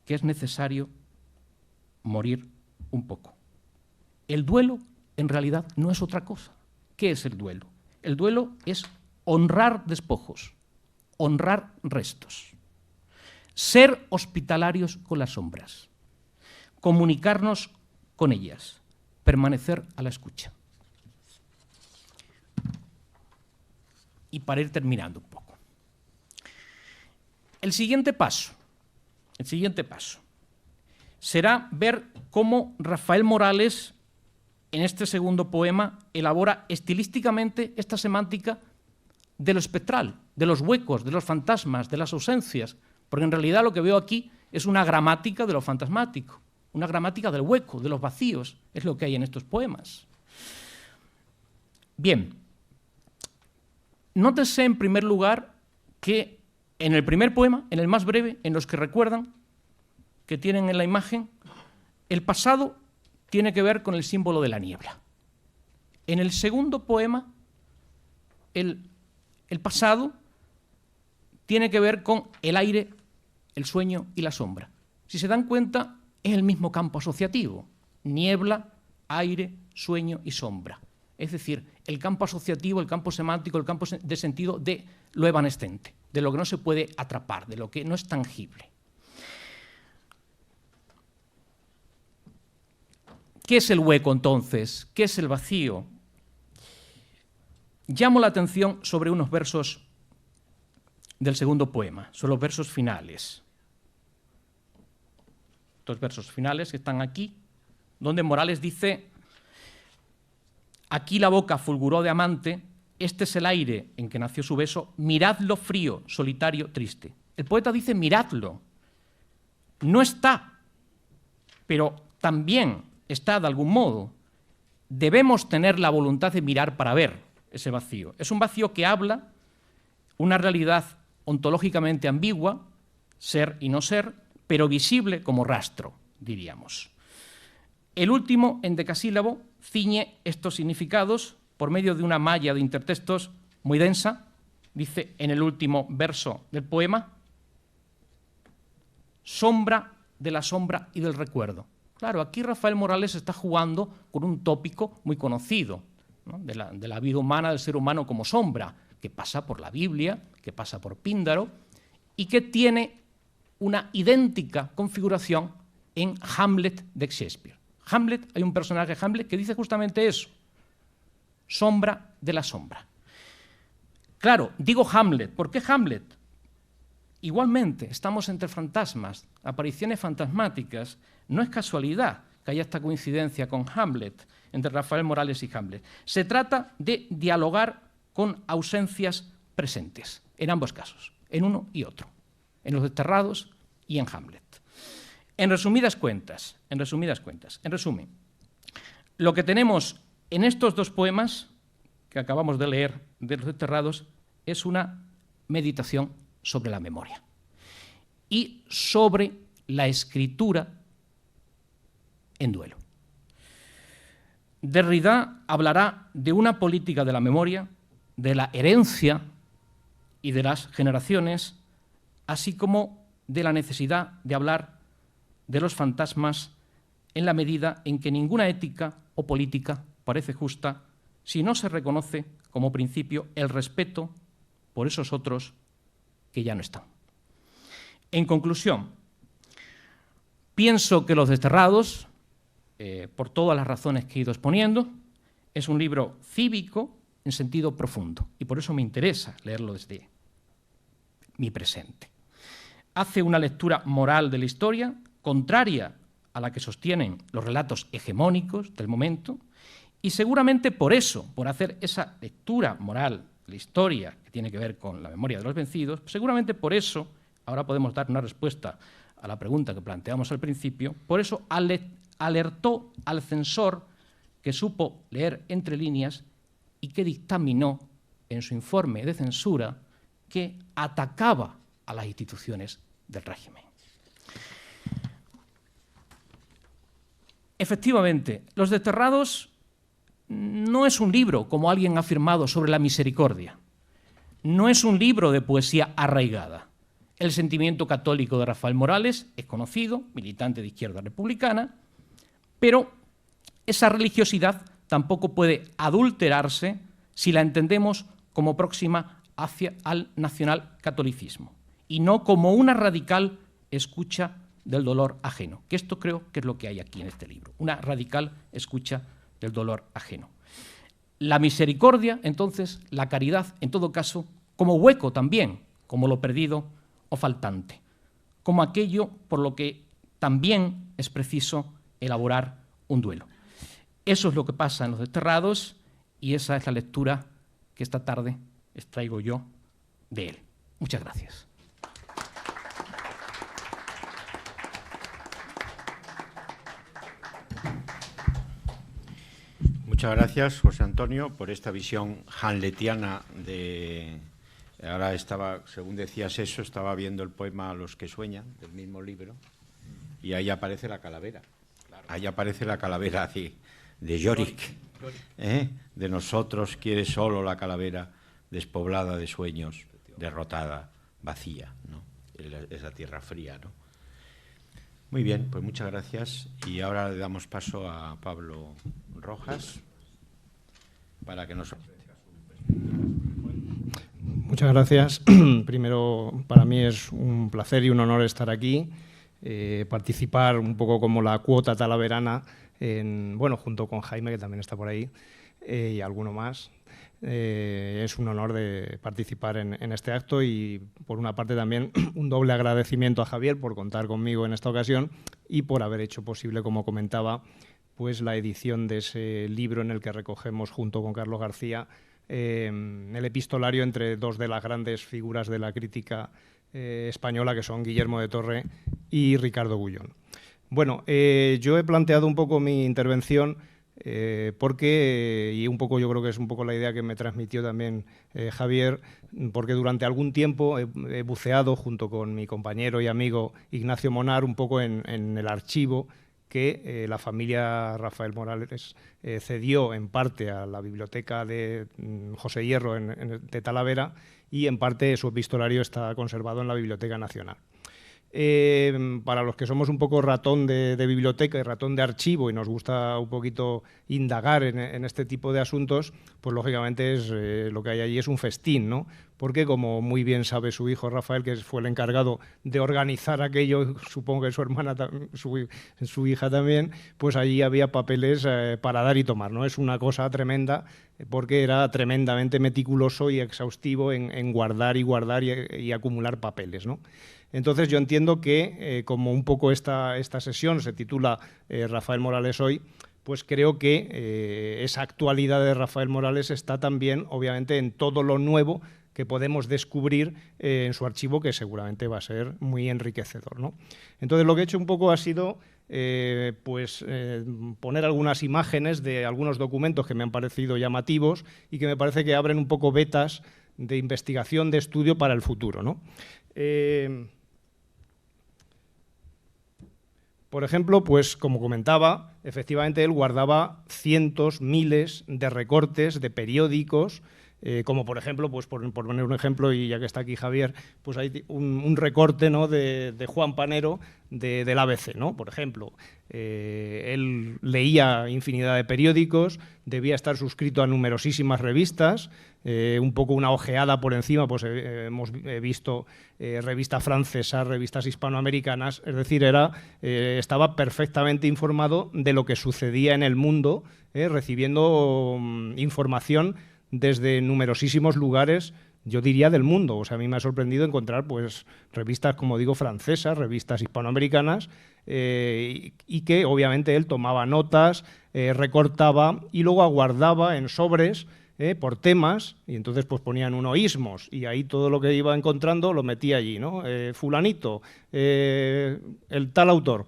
que es necesario morir un poco. El duelo en realidad no es otra cosa. ¿Qué es el duelo? El duelo es honrar despojos, honrar restos, ser hospitalarios con las sombras, comunicarnos con ellas, permanecer a la escucha. Y para ir terminando un poco. El siguiente paso será ver cómo Rafael Morales, en este segundo poema, elabora estilísticamente esta semántica de lo espectral, de los huecos, de los fantasmas, de las ausencias, porque en realidad lo que veo aquí es una gramática de lo fantasmático, una gramática del hueco, de los vacíos, es lo que hay en estos poemas. Bien, nótese en primer lugar que en el primer poema, en el más breve, en los que recuerdan, que tienen en la imagen, el pasado tiene que ver con el símbolo de la niebla. En el segundo poema, el pasado tiene que ver con el aire, el sueño y la sombra. Si se dan cuenta, es el mismo campo asociativo: niebla, aire, sueño y sombra. Es decir, el campo asociativo, el campo semántico, el campo de sentido de lo evanescente, de lo que no se puede atrapar, de lo que no es tangible. ¿Qué es el hueco entonces? ¿Qué es el vacío? Llamo la atención sobre unos versos del segundo poema, son los versos finales. Estos versos finales que están aquí, donde Morales dice: aquí la boca fulguró de amante, este es el aire en que nació su beso, miradlo frío, solitario, triste. El poeta dice miradlo, no está, pero también está de algún modo. Debemos tener la voluntad de mirar para ver ese vacío. Es un vacío que habla una realidad ontológicamente ambigua, ser y no ser, pero visible como rastro, diríamos. El último endecasílabo ciñe estos significados por medio de una malla de intertextos muy densa. Dice en el último verso del poema: sombra de la sombra y del recuerdo. Claro, aquí Rafael Morales está jugando con un tópico muy conocido, ¿no? de la vida humana, del ser humano como sombra, que pasa por la Biblia, que pasa por Píndaro y que tiene una idéntica configuración en Hamlet de Shakespeare. Hamlet, hay un personaje, Hamlet, que dice justamente eso: sombra de la sombra. Claro, digo Hamlet. ¿Por qué Hamlet? Igualmente, estamos entre fantasmas, apariciones fantasmáticas. No es casualidad que haya esta coincidencia con Hamlet, entre Rafael Morales y Hamlet. Se trata de dialogar con ausencias presentes, en ambos casos, en uno y otro, en Los Desterrados y en Hamlet. En resumen, lo que tenemos en estos dos poemas que acabamos de leer de Los Desterrados es una meditación sobre la memoria y sobre la escritura en duelo. Derrida hablará de una política de la memoria, de la herencia y de las generaciones, así como de la necesidad de hablar de los fantasmas en la medida en que ninguna ética o política parece justa si no se reconoce como principio el respeto por esos otros que ya no están. En conclusión, pienso que Los Desterrados, por todas las razones que he ido exponiendo, es un libro cívico en sentido profundo y por eso me interesa leerlo desde mi presente. Hace una lectura moral de la historia contraria a la que sostienen los relatos hegemónicos del momento y seguramente por eso, por hacer esa lectura moral de la historia que tiene que ver con la memoria de los vencidos, seguramente por eso, ahora podemos dar una respuesta a la pregunta que planteamos al principio, por eso alertó al censor que supo leer entre líneas y que dictaminó en su informe de censura que atacaba a las instituciones del régimen. Efectivamente, Los Desterrados no es un libro, como alguien ha afirmado, sobre la misericordia. No es un libro de poesía arraigada. El sentimiento católico de Rafael Morales es conocido, militante de izquierda republicana, pero esa religiosidad tampoco puede adulterarse si la entendemos como próxima hacia al nacionalcatolicismo y no como una radical escucha del dolor ajeno, que esto creo que es lo que hay aquí en este libro, una radical escucha del dolor ajeno. La misericordia, entonces, la caridad, en todo caso, como hueco también, como lo perdido o faltante, como aquello por lo que también es preciso elaborar un duelo. Eso es lo que pasa en Los Desterrados y esa es la lectura que esta tarde extraigo yo de él. Muchas gracias. Muchas gracias, José Antonio, por esta visión hamletiana de... Ahora estaba, según decías eso, estaba viendo el poema Los que sueñan, del mismo libro, y ahí aparece la calavera. Ahí aparece la calavera de Yorick. De nosotros quiere solo la calavera, despoblada de sueños, derrotada, vacía, ¿no? Esa tierra fría, ¿no? Muy bien, pues muchas gracias. Y ahora le damos paso a Pablo Rojas para que nos... Muchas gracias. Primero, para mí es un placer y un honor estar aquí, participar un poco como la cuota talaverana, junto con Jaime, que también está por ahí, y alguno más. Es un honor de participar en este acto y, por una parte, también un doble agradecimiento a Javier por contar conmigo en esta ocasión y por haber hecho posible, como comentaba, pues la edición de ese libro en el que recogemos, junto con Carlos García, el epistolario entre dos de las grandes figuras de la crítica española, que son Guillermo de Torre y Ricardo Gullón. Bueno, yo he planteado un poco mi intervención porque, y un poco yo creo que es un poco la idea que me transmitió también Javier, porque durante algún tiempo he buceado junto con mi compañero y amigo Ignacio Monar un poco en el archivo que la familia Rafael Morales cedió en parte a la biblioteca de José Hierro de Talavera y en parte su epistolario está conservado en la Biblioteca Nacional. Para los que somos un poco ratón de biblioteca y ratón de archivo y nos gusta un poquito indagar en este tipo de asuntos, pues lógicamente lo que hay allí es un festín, ¿no? Porque, como muy bien sabe su hijo Rafael, que fue el encargado de organizar aquello, supongo que su hermana, su hija también, pues allí había papeles para dar y tomar, ¿no? Es una cosa tremenda, porque era tremendamente meticuloso y exhaustivo en guardar y acumular papeles, ¿no? Entonces yo entiendo que, como un poco esta sesión se titula Rafael Morales hoy, pues creo que esa actualidad de Rafael Morales está también, obviamente, en todo lo nuevo que podemos descubrir en su archivo, que seguramente va a ser muy enriquecedor, ¿no? Entonces lo que he hecho un poco ha sido poner algunas imágenes de algunos documentos que me han parecido llamativos y que me parece que abren un poco vetas de investigación, de estudio para el futuro, ¿no? Por ejemplo, pues como comentaba, efectivamente él guardaba cientos, miles de recortes de periódicos, como por ejemplo, pues por poner un ejemplo, y ya que está aquí Javier, pues hay un recorte, ¿no?, de Juan Panero del ABC, ¿no? Por ejemplo, él leía infinidad de periódicos, debía estar suscrito a numerosísimas revistas, un poco una ojeada por encima, pues hemos visto revistas francesas, revistas hispanoamericanas, es decir, estaba perfectamente informado de lo que sucedía en el mundo, recibiendo información desde numerosísimos lugares, yo diría del mundo. O sea, a mí me ha sorprendido encontrar pues revistas, como digo, francesas, revistas hispanoamericanas, y que obviamente él tomaba notas, recortaba y luego aguardaba en sobres por temas, y entonces pues ponían ismos, y ahí todo lo que iba encontrando lo metía allí, ¿no? Fulanito, el tal autor.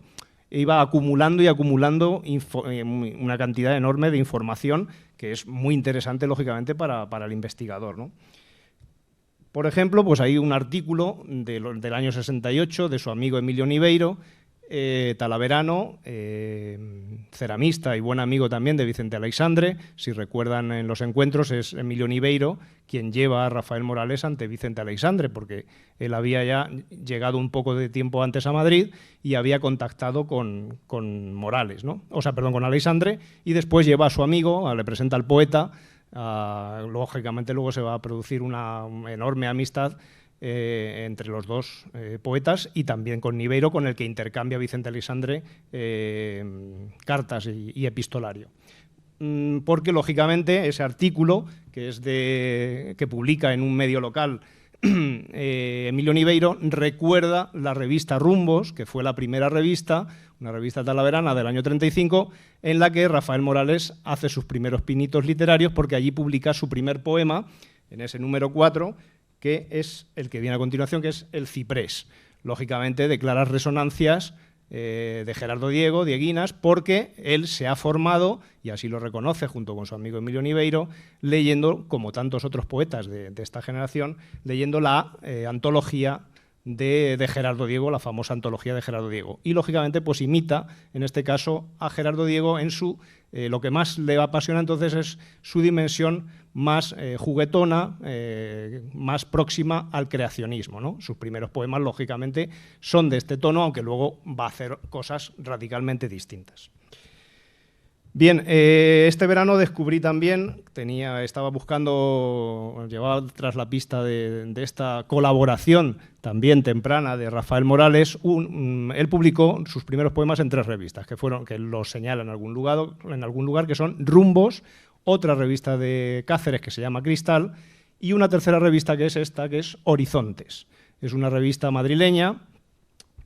Iba acumulando y acumulando una cantidad enorme de información que es muy interesante, lógicamente, para el investigador, ¿no? Por ejemplo, pues hay un artículo del año 68 de su amigo Emilio Niveiro, talaverano, ceramista y buen amigo también de Vicente Aleixandre. Si recuerdan en los encuentros, es Emilio Niveiro quien lleva a Rafael Morales ante Vicente Aleixandre, porque él había ya llegado un poco de tiempo antes a Madrid y había contactado con Morales, ¿no? O sea, perdón, con Aleixandre, y después lleva a su amigo, le presenta al poeta. Lógicamente luego se va a producir una enorme amistad entre los dos poetas, y también con Niveiro, con el que intercambia Vicente Aleixandre cartas y epistolario. Porque, lógicamente, ese artículo que publica en un medio local Emilio Niveiro recuerda la revista Rumbos, que fue la primera revista, una revista talaverana del año 35, en la que Rafael Morales hace sus primeros pinitos literarios, porque allí publica su primer poema, en ese número 4, que es el que viene a continuación, que es El ciprés. Lógicamente, de claras resonancias de Gerardo Diego, Dieguinas, porque él se ha formado, y así lo reconoce junto con su amigo Emilio Niveiro, leyendo, como tantos otros poetas de esta generación, leyendo la antología de Gerardo Diego, la famosa antología de Gerardo Diego. Y, lógicamente, pues imita, en este caso, a Gerardo Diego en su... lo que más le apasiona entonces es su dimensión más juguetona, más próxima al creacionismo, ¿no? Sus primeros poemas, lógicamente, son de este tono, aunque luego va a hacer cosas radicalmente distintas. Bien, este verano descubrí también, estaba buscando, llevaba tras la pista de esta colaboración también temprana de Rafael Morales. Él publicó sus primeros poemas en 3 revistas, que los señala en algún lugar, que son Rumbos, otra revista de Cáceres que se llama Cristal, y una tercera revista que es esta, que es Horizontes. Es una revista madrileña,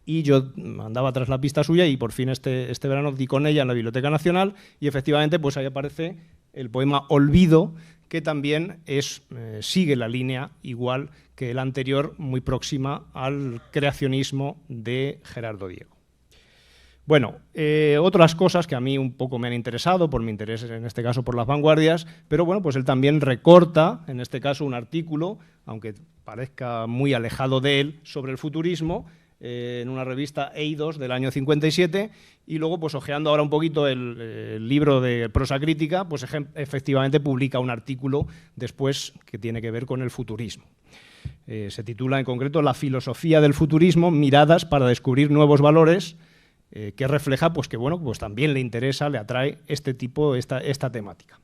y yo andaba tras la pista suya y por fin este verano di con ella en la Biblioteca Nacional, y efectivamente pues ahí aparece el poema Olvido, que también sigue la línea igual que el anterior, muy próxima al creacionismo de Gerardo Diego. Bueno, otras cosas que a mí un poco me han interesado, por mi interés en este caso por las vanguardias, pero bueno, pues él también recorta, en este caso, un artículo, aunque parezca muy alejado de él, sobre el futurismo, en una revista Eidos del año 57, y luego, pues hojeando ahora un poquito el libro de prosa crítica, pues efectivamente publica un artículo después que tiene que ver con el futurismo. Se titula en concreto La filosofía del futurismo, miradas para descubrir nuevos valores, que refleja pues que bueno, pues también le interesa, le atrae esta temática.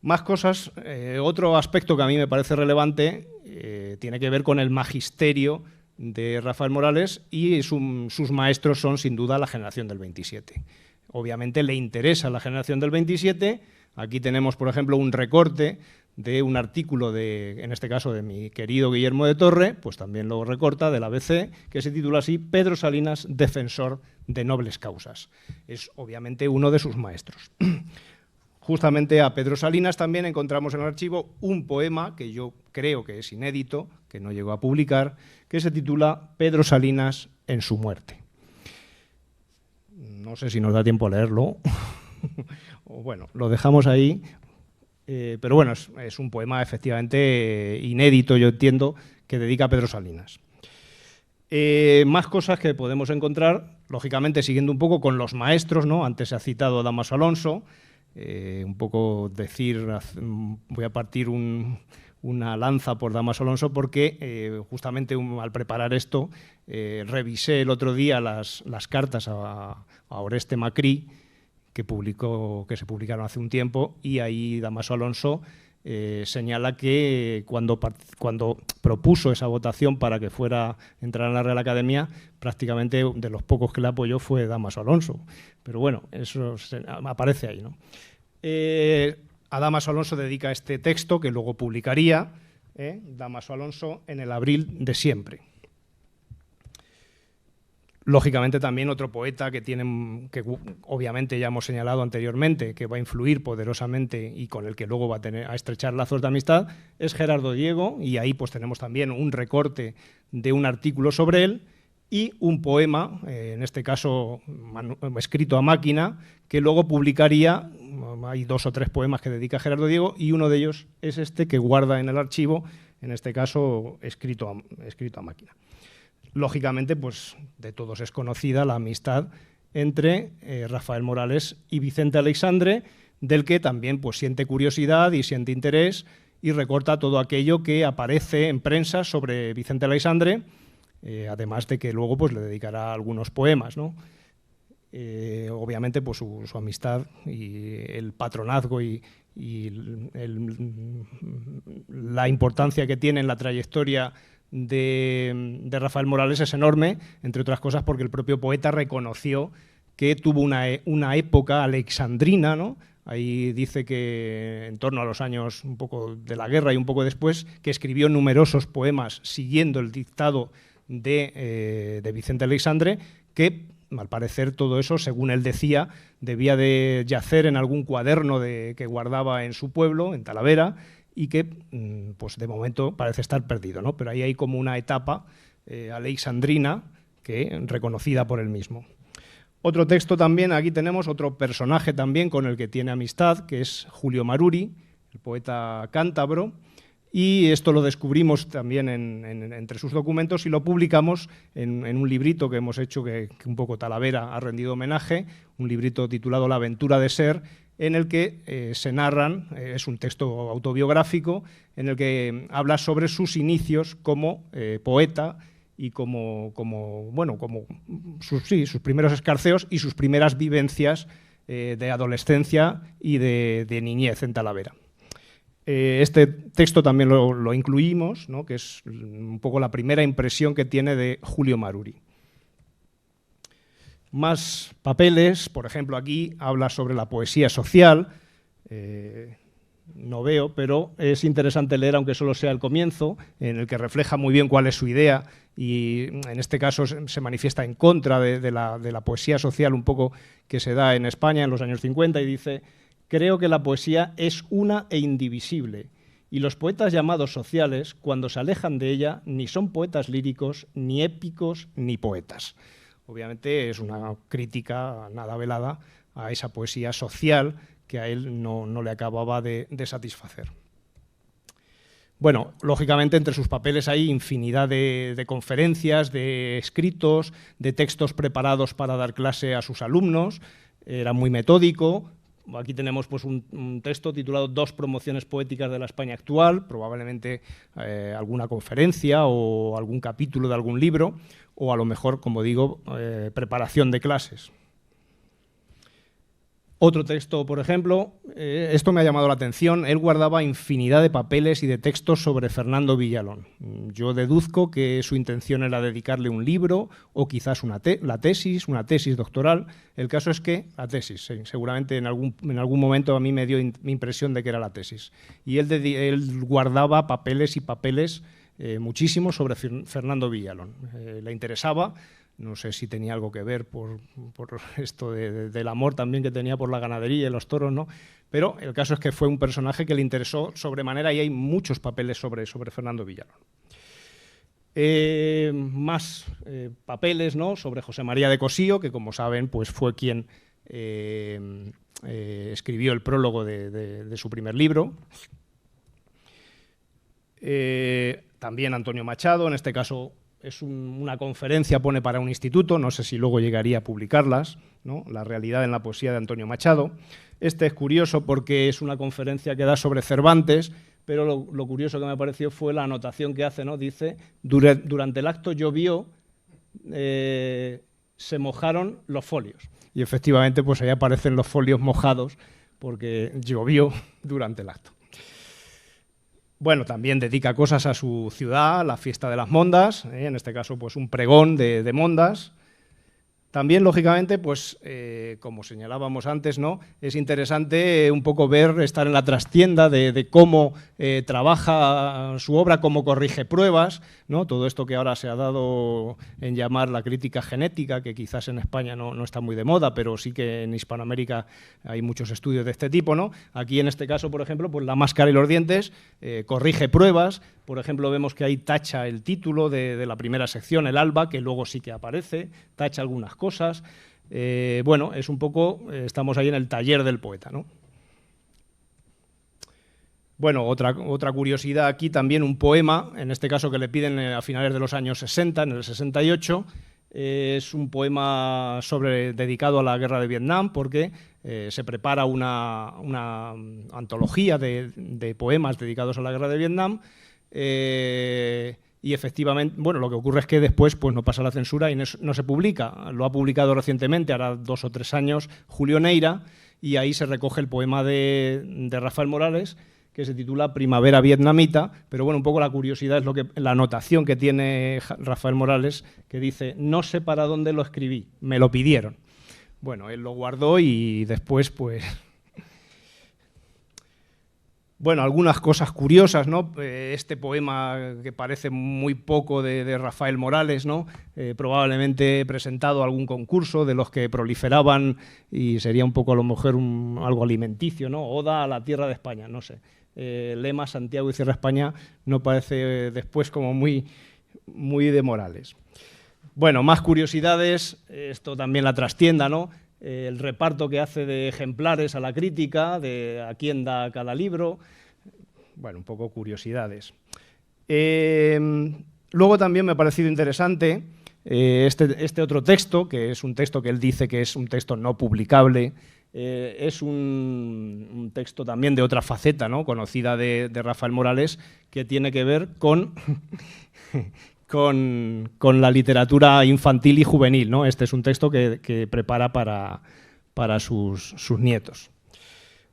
Más cosas. Otro aspecto que a mí me parece relevante tiene que ver con el magisterio de Rafael Morales, y sus maestros son sin duda la generación del 27. Obviamente le interesa la generación del 27. Aquí tenemos, por ejemplo, un recorte de un artículo en este caso de mi querido Guillermo de Torre, pues también lo recorta, del ABC, que se titula así: Pedro Salinas, defensor de nobles causas. Es obviamente uno de sus maestros. Justamente a Pedro Salinas también encontramos en el archivo un poema que yo creo que es inédito, que no llegó a publicar, que se titula Pedro Salinas en su muerte. No sé si nos da tiempo a leerlo, o bueno, lo dejamos ahí. Pero bueno, es un poema efectivamente inédito, yo entiendo, que dedica a Pedro Salinas. Más cosas que podemos encontrar, lógicamente siguiendo un poco con los maestros, ¿no? Antes se ha citado a Dámaso Alonso, un poco voy a partir una lanza por Dámaso Alonso, porque justamente al preparar esto revisé el otro día las cartas a Oreste Macri, que se publicaron hace un tiempo, y ahí Dámaso Alonso señala que cuando propuso esa votación para que entrara en la Real Academia, prácticamente de los pocos que le apoyó fue Dámaso Alonso. Pero bueno, eso aparece ahí, ¿no? A Dámaso Alonso dedica este texto que luego publicaría Dámaso Alonso en el abril de siempre. Lógicamente también otro poeta que obviamente ya hemos señalado anteriormente, que va a influir poderosamente y con el que luego va a estrechar lazos de amistad, es Gerardo Diego, y ahí pues tenemos también un recorte de un artículo sobre él y un poema, en este caso escrito a máquina, que luego publicaría. Hay 2 o 3 poemas que dedica a Gerardo Diego, y uno de ellos es este que guarda en el archivo, en este caso escrito a máquina. Lógicamente, pues de todos es conocida la amistad entre Rafael Morales y Vicente Aleixandre, del que también pues siente curiosidad y siente interés y recorta todo aquello que aparece en prensa sobre Vicente Aleixandre, además de que luego pues le dedicará algunos poemas, ¿no? Obviamente pues su amistad y el patronazgo y la importancia que tiene en la trayectoria de Rafael Morales es enorme, entre otras cosas porque el propio poeta reconoció que tuvo una época alexandrina, ¿no? Ahí dice que en torno a los años un poco de la guerra y un poco después, que escribió numerosos poemas siguiendo el dictado de Vicente Aleixandre, que al parecer todo eso, según él decía, debía de yacer en algún cuaderno que guardaba en su pueblo, en Talavera, y que pues de momento parece estar perdido, ¿no? Pero ahí hay como una etapa aleixandrina reconocida por él mismo. Otro texto también, aquí tenemos otro personaje también con el que tiene amistad, que es Julio Maruri, el poeta cántabro, y esto lo descubrimos también entre sus documentos y lo publicamos en un librito que hemos hecho, que un poco Talavera ha rendido homenaje, un librito titulado La aventura de ser, en el que se narran, es un texto autobiográfico, en el que habla sobre sus inicios como poeta y como sus primeros escarceos y sus primeras vivencias de adolescencia y de niñez en Talavera. Este texto también lo incluimos, ¿no? Que es un poco la primera impresión que tiene de Julio Maruri. Más papeles, por ejemplo, aquí habla sobre la poesía social, no veo, pero es interesante leer, aunque solo sea el comienzo, en el que refleja muy bien cuál es su idea y en este caso se manifiesta en contra de la poesía social un poco que se da en España en los años 50 y dice: creo que la poesía es una e indivisible, y los poetas llamados sociales, cuando se alejan de ella, ni son poetas líricos, ni épicos, ni poetas. Obviamente es una crítica nada velada a esa poesía social que a él no le acababa de satisfacer. Bueno, lógicamente entre sus papeles hay infinidad de conferencias, de escritos, de textos preparados para dar clase a sus alumnos, era muy metódico. Aquí tenemos pues, un texto titulado Dos promociones poéticas de la España actual, probablemente alguna conferencia o algún capítulo de algún libro, o a lo mejor, como digo, preparación de clases. Otro texto, por ejemplo, esto me ha llamado la atención, él guardaba infinidad de papeles y de textos sobre Fernando Villalón. Yo deduzco que su intención era dedicarle un libro o quizás una tesis doctoral. El caso es que la tesis, sí, seguramente en algún momento a mí me dio mi impresión de que era la tesis. Y él guardaba papeles y papeles muchísimos sobre Fernando Villalón. Le interesaba. No sé si tenía algo que ver por esto del amor también que tenía por la ganadería y los toros, ¿no? Pero el caso es que fue un personaje que le interesó sobremanera y hay muchos papeles sobre Fernando Villalón. Más papeles, ¿no? Sobre José María de Cosío, que como saben pues fue quien escribió el prólogo de su primer libro. También Antonio Machado, en este caso es una conferencia, pone para un instituto, no sé si luego llegaría a publicarlas, ¿no? La realidad en la poesía de Antonio Machado. Este es curioso porque es una conferencia que da sobre Cervantes, pero lo curioso que me pareció fue la anotación que hace, ¿no? Dice, durante el acto llovió, se mojaron los folios. Y efectivamente pues ahí aparecen los folios mojados porque llovió durante el acto. Bueno, también dedica cosas a su ciudad, la fiesta de las Mondas, en este caso pues un pregón de Mondas. También, lógicamente, pues como señalábamos antes, ¿no? Es interesante un poco estar en la trastienda de cómo trabaja su obra, cómo corrige pruebas, ¿no? Todo esto que ahora se ha dado en llamar la crítica genética, que quizás en España no está muy de moda, pero sí que en Hispanoamérica hay muchos estudios de este tipo, ¿no? Aquí en este caso, por ejemplo, pues La máscara y los dientes corrige pruebas. Por ejemplo, vemos que ahí tacha el título de la primera sección, el alba, que luego sí que aparece, tacha algunas cosas. Bueno, es un poco, estamos ahí en el taller del poeta, ¿no? Bueno, otra curiosidad aquí, también un poema, en este caso que le piden a finales de los años 60, en el 68, Es un poema dedicado a la guerra de Vietnam, porque se prepara una antología de poemas dedicados a la guerra de Vietnam. Y efectivamente, bueno, lo que ocurre es que después pues, no pasa la censura y no se publica. Lo ha publicado recientemente, ahora 2 o 3 años, Julio Neira, y ahí se recoge el poema de Rafael Morales, que se titula Primavera Vietnamita, pero bueno, un poco la curiosidad es la anotación que tiene Rafael Morales, que dice: no sé para dónde lo escribí, me lo pidieron. Bueno, él lo guardó y después, pues... Bueno, algunas cosas curiosas, ¿no? Este poema que parece muy poco de Rafael Morales, ¿no? Probablemente presentado a algún concurso de los que proliferaban y sería un poco a lo mejor algo alimenticio, ¿no? Oda a la tierra de España, no sé. Lema Santiago y Cierra España no parece después como muy de Morales. Bueno, más curiosidades, esto también la trastienda, ¿no? El reparto que hace de ejemplares a la crítica, de a quién da cada libro, bueno, un poco curiosidades. Luego también me ha parecido interesante este otro texto, que es un texto que él dice que es un texto no publicable, es un texto también de otra faceta, ¿no? Conocida de Rafael Morales, que tiene que ver con... con la literatura infantil y juvenil, ¿no? Este es un texto que prepara para sus nietos.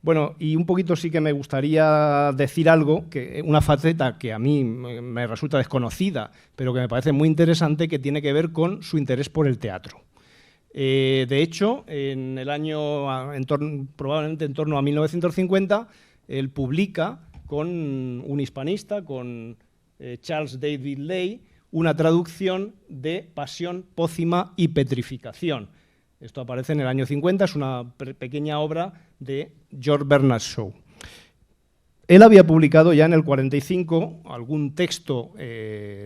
Bueno, y un poquito sí que me gustaría decir algo, una faceta que a mí me resulta desconocida, pero que me parece muy interesante, que tiene que ver con su interés por el teatro. De hecho, en el año, probablemente en torno a 1950, él publica con un hispanista, con Charles David Ley, una traducción de Pasión, Pócima y Petrificación. Esto aparece en el año 50, es una pequeña obra de George Bernard Shaw. Él había publicado ya en el 45 algún texto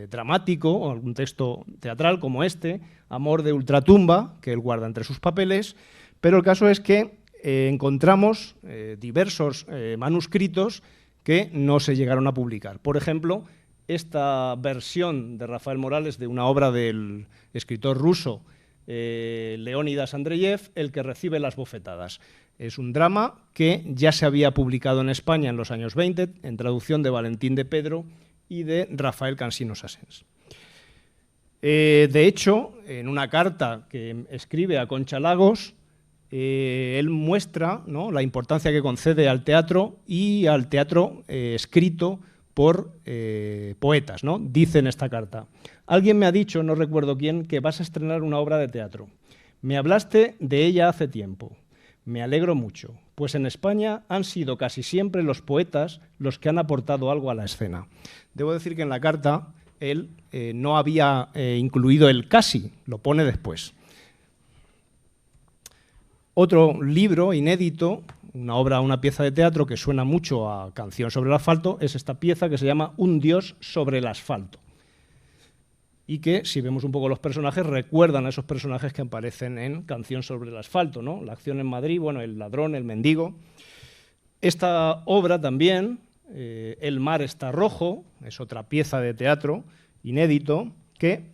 dramático o algún texto teatral como este, Amor de ultratumba, que él guarda entre sus papeles, pero el caso es que encontramos diversos manuscritos que no se llegaron a publicar. Por ejemplo, esta versión de Rafael Morales de una obra del escritor ruso Leónidas Andreyev, El que recibe las bofetadas. Es un drama que ya se había publicado en España en los años 20, en traducción de Valentín de Pedro y de Rafael Cansino Sassens. De hecho, en una carta que escribe a Concha Lagos, él muestra, ¿no?, la importancia que concede al teatro y al teatro escrito por poetas, ¿no? Dice en esta carta: alguien me ha dicho, no recuerdo quién, que vas a estrenar una obra de teatro. Me hablaste de ella hace tiempo. Me alegro mucho, pues en España han sido casi siempre los poetas los que han aportado algo a la escena. Debo decir que en la carta él no había incluido el casi, lo pone después. Otro libro inédito, una pieza de teatro que suena mucho a Canción sobre el asfalto, es esta pieza que se llama Un dios sobre el asfalto. Y que, si vemos un poco los personajes, recuerdan a esos personajes que aparecen en Canción sobre el asfalto, ¿no? La acción en Madrid, bueno, el ladrón, el mendigo. Esta obra también, El mar está rojo, es otra pieza de teatro inédito, que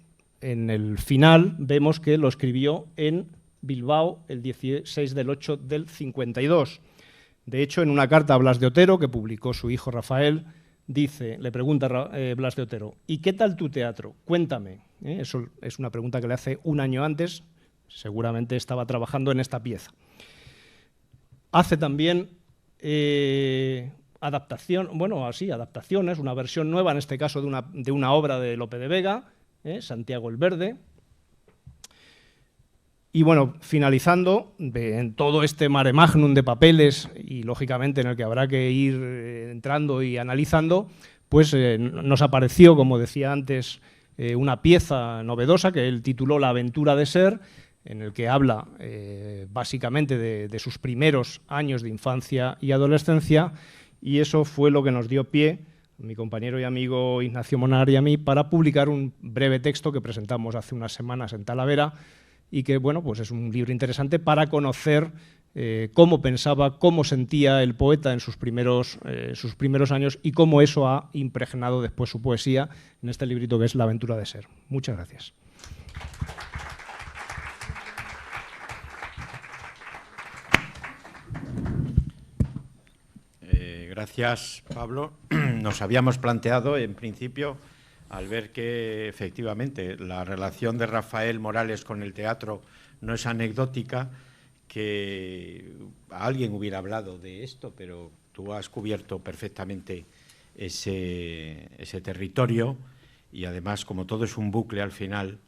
en el final vemos que lo escribió en Bilbao el 16 del 8 del 52. De hecho, en una carta a Blas de Otero, que publicó su hijo Rafael, le pregunta Blas de Otero: ¿y qué tal tu teatro? Cuéntame. Eso es una pregunta que le hace un año antes, seguramente estaba trabajando en esta pieza. Hace también adaptaciones, una versión nueva, en este caso de una obra de Lope de Vega, Santiago el Verde. Y bueno, finalizando, en todo este mare magnum de papeles y lógicamente en el que habrá que ir entrando y analizando, pues nos apareció, como decía antes, una pieza novedosa que él tituló La aventura de ser, en el que habla básicamente de sus primeros años de infancia y adolescencia, y eso fue lo que nos dio pie, mi compañero y amigo Ignacio Monar y a mí, para publicar un breve texto que presentamos hace unas semanas en Talavera, y que, bueno, pues es un libro interesante para conocer cómo pensaba, cómo sentía el poeta en sus primeros años y cómo eso ha impregnado después su poesía en este librito que es La aventura de ser. Muchas gracias. Gracias, Pablo. Nos habíamos planteado, en principio, al ver que efectivamente la relación de Rafael Morales con el teatro no es anecdótica, que alguien hubiera hablado de esto, pero tú has cubierto perfectamente ese territorio y además, como todo es un bucle al final,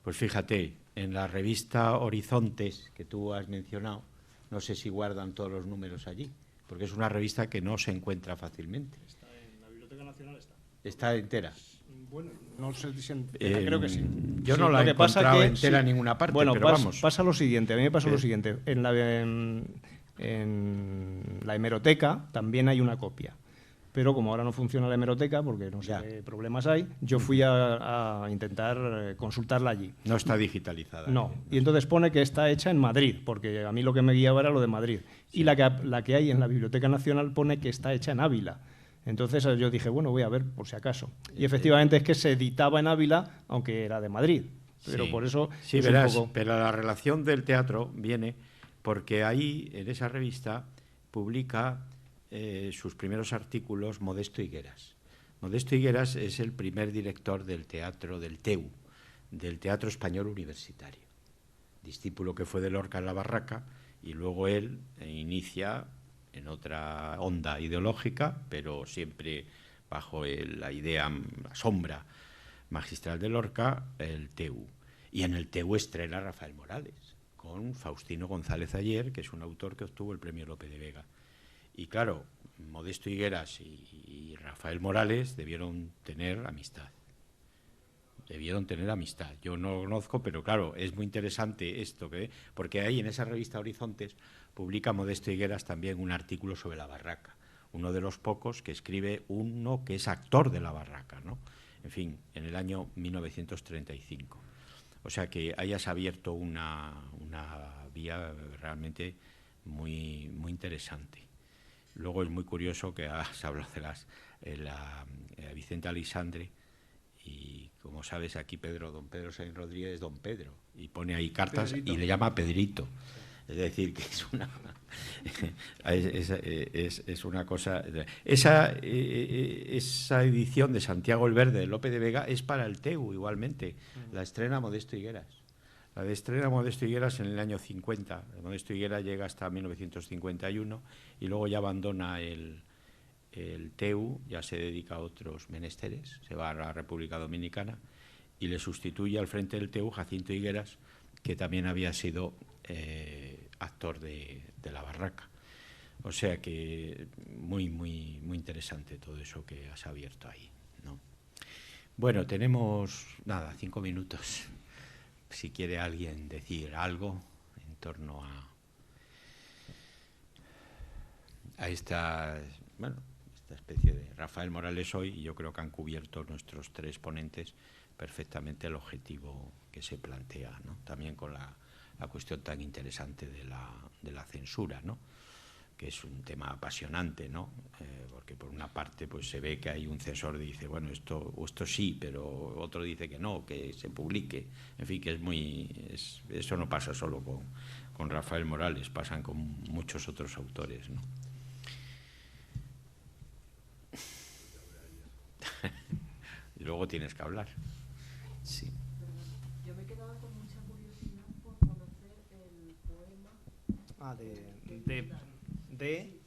pues fíjate, en la revista Horizontes que tú has mencionado, no sé si guardan todos los números allí, porque es una revista que no se encuentra fácilmente. Está en la Biblioteca Nacional, está. ¿Está entera? Bueno, no sé si entera, creo que sí. Yo sí, no la he encontrado entera sí, en ninguna parte, bueno, pero vamos. Pasa lo siguiente, a mí me pasa lo siguiente. En la hemeroteca también hay una copia, pero como ahora no funciona la hemeroteca, porque no sé qué problemas hay, yo fui a intentar consultarla allí. No está digitalizada. No, y entonces pone que está hecha en Madrid, porque a mí lo que me guiaba era lo de Madrid. Sí. Y la que hay en la Biblioteca Nacional pone que está hecha en Ávila. Entonces yo dije, bueno, voy a ver por si acaso. Y efectivamente es que se editaba en Ávila, aunque era de Madrid. Pero sí. Por eso... Sí, verás, pero la relación del teatro viene porque ahí, en esa revista, publica sus primeros artículos Modesto Higueras. Modesto Higueras es el primer director del teatro del TEU, del Teatro Español Universitario. Discípulo que fue de Lorca en la Barraca, y luego él inicia en otra onda ideológica, pero siempre bajo la idea, la sombra magistral de Lorca, el TEU. Y en el TEU estrena Rafael Morales, con Faustino González Ayer, que es un autor que obtuvo el premio Lope de Vega. Y claro, Modesto Higueras y Rafael Morales debieron tener amistad. Yo no lo conozco, pero claro, es muy interesante esto, porque ahí en esa revista Horizontes publica Modesto Higueras también un artículo sobre la Barraca, uno de los pocos que escribe uno que es actor de la Barraca, ¿no? En fin, en el año 1935. O sea que hayas abierto una vía realmente muy, muy interesante. Luego es muy curioso que has hablado de la Vicente Aleixandre, y como sabes aquí don Pedro Sainz Rodríguez es don Pedro, y pone ahí cartas Pedrito. Y le llama Pedrito. Es decir, que es una cosa... Esa edición de Santiago el Verde de Lope de Vega es para el TEU igualmente. La estrena Modesto Higueras. La de estrena Modesto Higueras en el año 50. Modesto Higueras llega hasta 1951 y luego ya abandona el TEU, ya se dedica a otros menesteres, se va a la República Dominicana y le sustituye al frente del TEU Jacinto Higueras, que también había sido actor de la Barraca. O sea que muy, muy, muy interesante todo eso que has abierto ahí, ¿no? Bueno, tenemos, 5 minutos. Si quiere alguien decir algo en torno a esta especie de Rafael Morales hoy, y yo creo que han cubierto nuestros 3 ponentes perfectamente el objetivo que se plantea, ¿no? También con la cuestión tan interesante de la censura, ¿no? Que es un tema apasionante, ¿no? Porque por una parte pues se ve que hay un censor que dice, bueno, esto sí, pero otro dice que no, que se publique. En fin, que eso no pasa solo con Rafael Morales, pasan con muchos otros autores, ¿no? Y luego tienes que hablar. Sí. Yo me quedaba con mucha curiosidad por conocer el poema. De